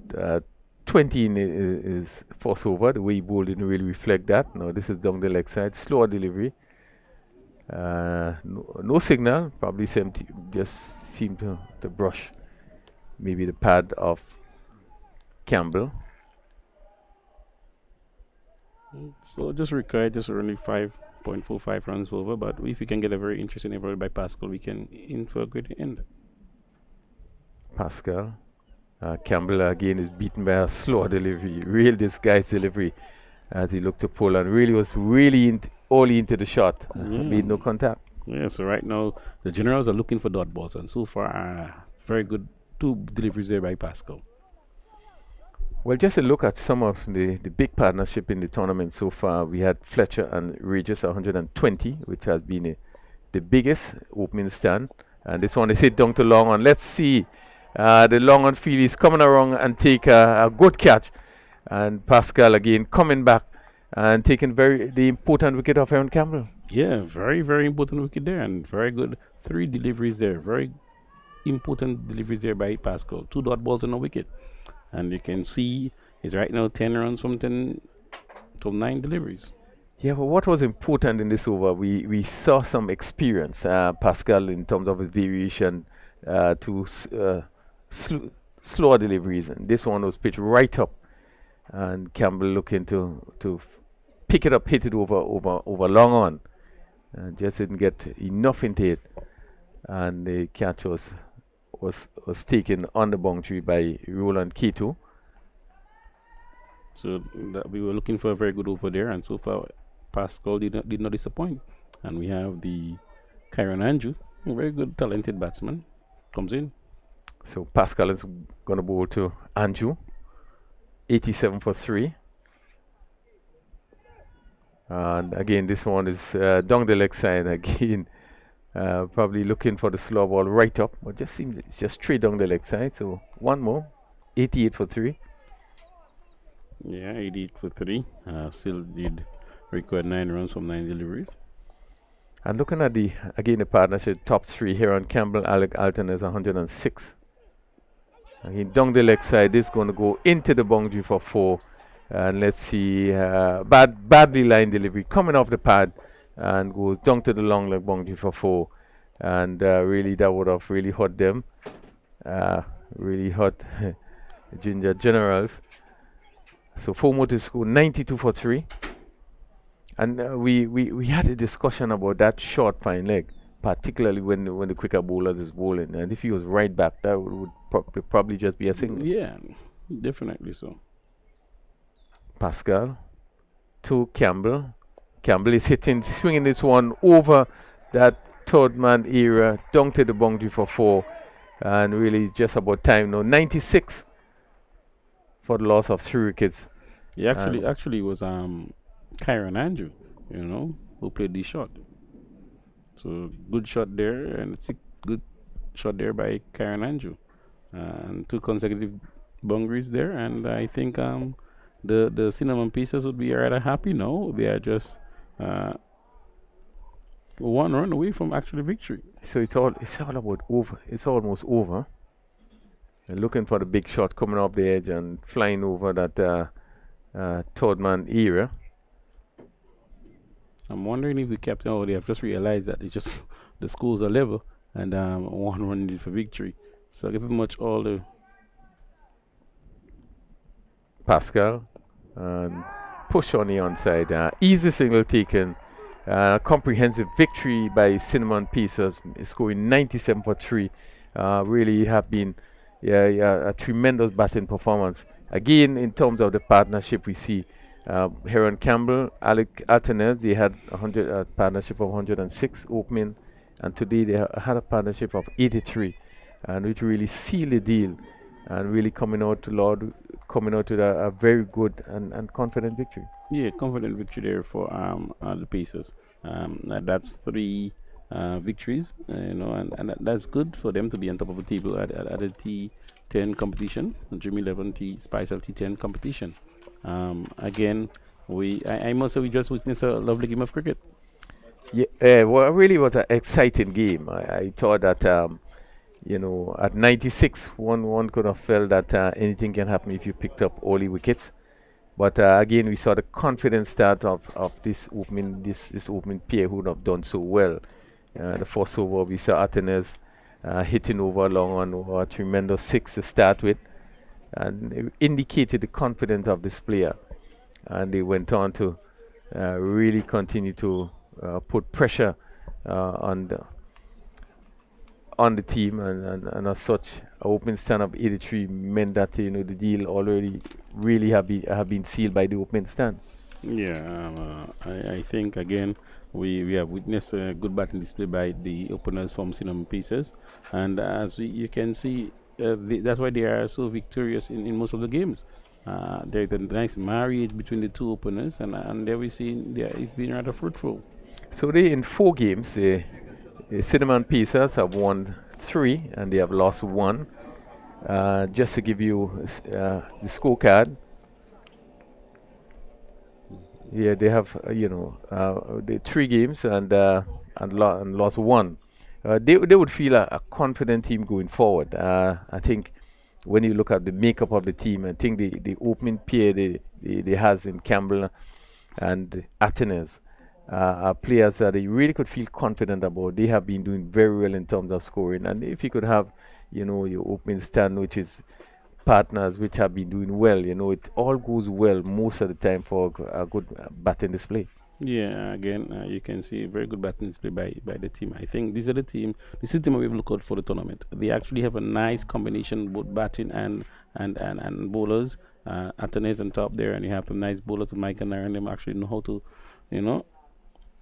20 in his first over. The way he bowled didn't really reflect that. Now this is down the leg side, slower delivery. No signal, probably just seemed to brush maybe the pad of Campbell. So just required just only 5.45 runs over, but if we can get a very interesting over by Pascal, we can in for a good end. Pascal. Campbell again is beaten by a slower delivery, real disguised delivery as he looked to pull and really was only into the shot, made no contact. Yeah, so right now the Generals are looking for dot balls, and so far, very good two deliveries there by Pascal. Well, just a look at some of the big partnership in the tournament so far. We had Fletcher and Regis 120, which has been the biggest opening stand. And this one is hit down to long on. Let's see. The long on field is coming around and take a good catch. And Pascal again coming back and taking the important wicket of Aaron Campbell. Yeah, very, very important wicket there, and very good three deliveries there. Very important deliveries there by Pascal. Two dot balls and a wicket. And you can see it's right now 10 runs from 9 deliveries. Yeah, but what was important in this over, we saw some experience, Pascal, in terms of his variation to slower deliveries. And this one was pitched right up. And Campbell looking to pick it up, hit it over long on. Just didn't get enough into it. And the catch was taken on the boundary by Roland Keto. So we were looking for a very good over there, and so far Pascal did not disappoint. And we have the Kyron Andrew, a very good talented batsman, comes in. So Pascal is going to bowl to Andrew, 87 for 3. And again, this one is down the leg side again. Probably looking for the slow ball right up, but just seems it's just straight down the leg side. So one more, 88 for 3. Yeah, 88 for 3. Still did record 9 runs from 9 deliveries. And looking at the partnership top 3 here on Campbell, Alec Alton is 106. Again, down the leg side, this is going to go into the boundary for 4. And let's see, badly lined delivery coming off the pad and goes down to the long leg boundary for 4. And really, that would have really hurt them. Really hurt Ginger Generals. So 4 more to score, 92 for 3. And we had a discussion about that short fine leg, particularly when the quicker bowlers is bowling. And if he was right back, that would probably just be a single. Yeah, definitely so. Pascal to Campbell. Campbell is swinging this one over that third man area, down to the boundary for 4. And really just about time now. 96 for the loss of 3 wickets. Yeah, actually it was Kyron Andrew, who played the shot. So good shot there, and it's a good shot there by Kyron Andrew. And 2 consecutive boundaries there, and I think the cinnamon pieces would be rather happy now. They are just 1 run away from actually victory. So it's all about over. It's almost over. And looking for the big shot coming off the edge and flying over that third man area. I'm wondering if the captain already have just realized that it's just the scores are level and 1 run needed for victory. So give him much all the Pascal and push on the onside. Easy single taken. Comprehensive victory by Cinnamon Pieces, scoring 97 for 3. Really have been a tremendous batting performance. Again, in terms of the partnership, we see Heron Campbell, Alec Altanez, they had a partnership of 106 opening, and today they had a partnership of 83, and which really sealed the deal and really coming out to a very good and confident victory. Yeah, confident victory there for the Pacers. That's 3 victories, and that's good for them to be on top of the table at the T10 competition, the Dream11 Spice T10 competition. Again, I must say we just witnessed a lovely game of cricket. Yeah, well, really was an exciting game. I thought that at 96, one could have felt that anything can happen if you picked up early wickets. But again, we saw the confident start of this opening pair who would have done so well. The first over, we saw Atenes hitting over long on a tremendous 6 to start with, and it indicated the confidence of this player. And they went on to really continue to put pressure on the team, and as such, an opening stand of 83 meant that the deal already really have been sealed by the opening stand. Yeah, I think again We have witnessed a good batting display by the openers from Cinnamon Pieces, and as you can see, that's why they are so victorious in most of the games. There's a nice marriage between the two openers, and there we see it's been rather fruitful. So they in 4 games, the Cinnamon Pieces have won 3 and they have lost 1. Just to give you the scorecard, yeah, they have the 3 games and lost 1. They would feel a confident team going forward. I think when you look at the makeup of the team, I think the opening pair they has in Campbell and Atenes are players that they really could feel confident about. They have been doing very well in terms of scoring, and if you could have, your opening stand, which is partners which have been doing well, it all goes well most of the time for a good batting display. Yeah, again, you can see very good batting display by the team. I think these are the team. This is the team we will look out for the tournament. They actually have a nice combination, both batting and bowlers. Atenes on top there, and you have some nice bowlers, Mike and Aaron. Them actually know how to, you know,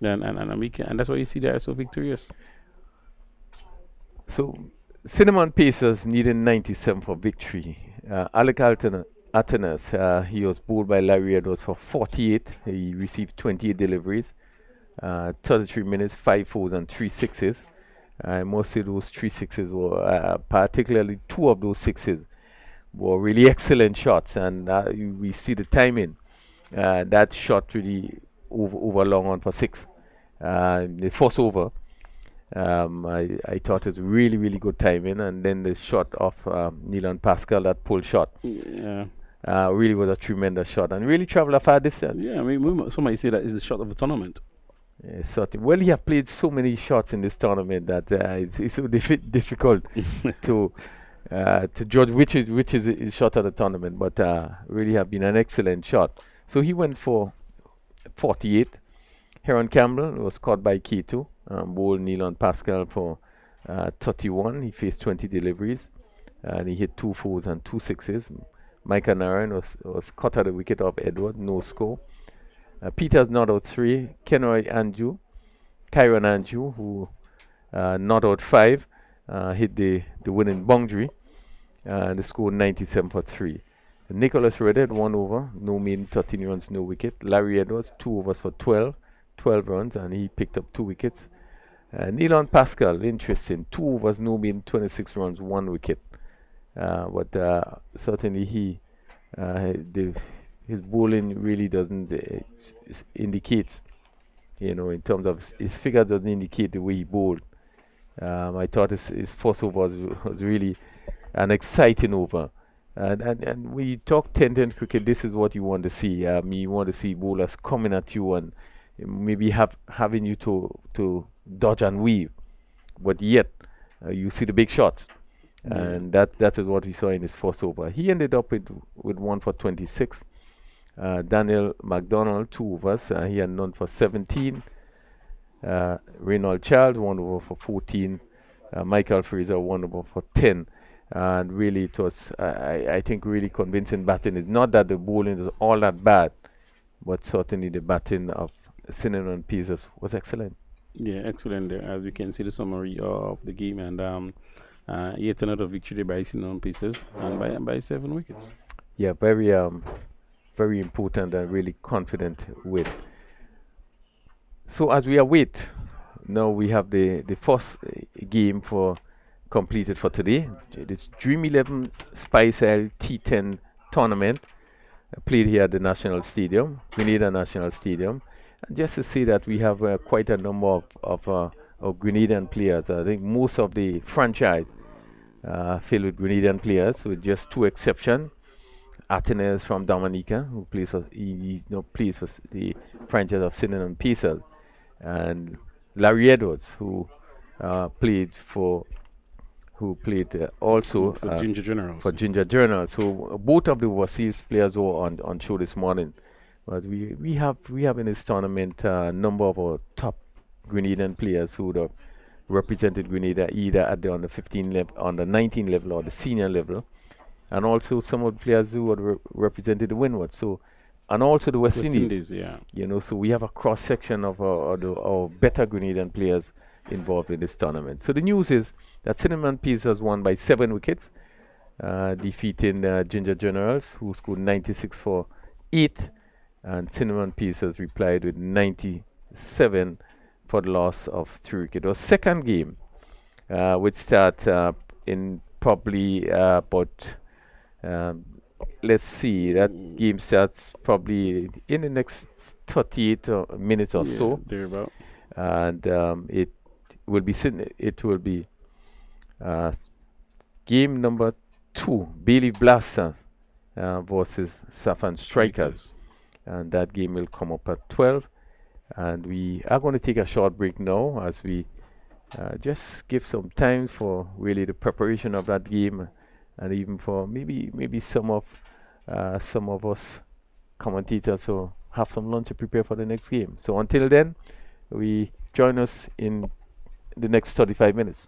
and that's why you see they are so victorious. So Cinnamon Pacers needed 97 for victory. Alec Atenas, he was bowled by Larry Edwards for 48. He received 28 deliveries, 33 minutes, 5 fours and 3 sixes. Most of those 3 sixes were, particularly 2 of those sixes, were really excellent shots, and we see the timing. That shot really over long on for 6. The first over, I thought it was really, really good timing, and then the shot of Neil and Pascal, that pull shot, Yeah. really was a tremendous shot and really traveled a far distance. Yeah, I mean, somebody say that is the shot of the tournament. Well, he have played so many shots in this tournament that it's so difficult to judge which is his shot of the tournament, but really have been an excellent shot. So he went for 48. Heron Campbell was caught by Keto, bowled Neil and Pascal for 31. He faced 20 deliveries and he hit 2 fours and 2 sixes. Micah Naran was caught at the wicket of Edward, no score. Peters not out 3. Kenroy Anju, Kyron Anju, who not out 5, hit the winning boundary. And the score 97 for 3. Nicholas Redder had 1 over, no maiden, 13 runs, no wicket. Larry Edwards 2 overs for 12 runs, and he picked up 2 wickets. Neilon Pascal, interesting, 2 overs, no maiden, 26 runs, 1 wicket. But certainly his bowling really doesn't indicate, in terms of his figure doesn't indicate the way he bowled. I thought his first over was really an exciting over. And when you talk 10-10 cricket, this is what you want to see. You want to see bowlers coming at you and maybe having you to dodge and weave, but yet you see the big shots. And that is what we saw in his first over. He ended up with 1 for 26. Daniel McDonald 2 overs. He had none for 17. Reynold Child 1 over for 14. Michael Fraser 1 over for 10. And really it was, I think, really convincing batting. It's not that the bowling is all that bad, but certainly the batting of Cinnamon Pieces was excellent. Yeah, excellent there. As you can see the summary of the game, and yet another victory by Cinnamon Pieces, and by 7 wickets. Yeah, very important and really confident with. So as we await, now we have the first game completed for today. It's Dream11 Spice Isle T10 tournament, played here at the National Stadium, Grenada National Stadium. And just to say that we have quite a number of Grenadian players. I think most of the franchise filled with Grenadian players, with just 2 exceptions. Atenes from Dominica, who plays for plays for the franchise of Cinnamon Pacers, and Larry Edwards, who played also for Ginger Generals. For Ginger Generals. So both of the overseas players were on show this morning. But we have in this tournament a number of our top Grenadian players who would have represented Grenada either at the under 15 level, under 19 level, or the senior level, and also some of the players who had represented the Windward. So and also the West, West Indies. Indies, yeah. You know, so we have a cross section of our better Grenadian players involved in this tournament. So the news is that Cinnamon Peas has won by 7 wickets, defeating Ginger Generals, who scored 96 for 8, and Cinnamon Peas has replied with 97 for the loss of 3 wickets. Our second game, which start in probably about let's see, that game starts probably in the next 38 minutes or so, thereabout. and it will be game number 2, Bailey Blasters versus Saffron Strikers, and that game will come up at 12. And we are going to take a short break now as we just give some time for really the preparation of that game, and even for maybe some of us commentators who have some lunch to prepare for the next game. So until then, we join us in the next 35 minutes.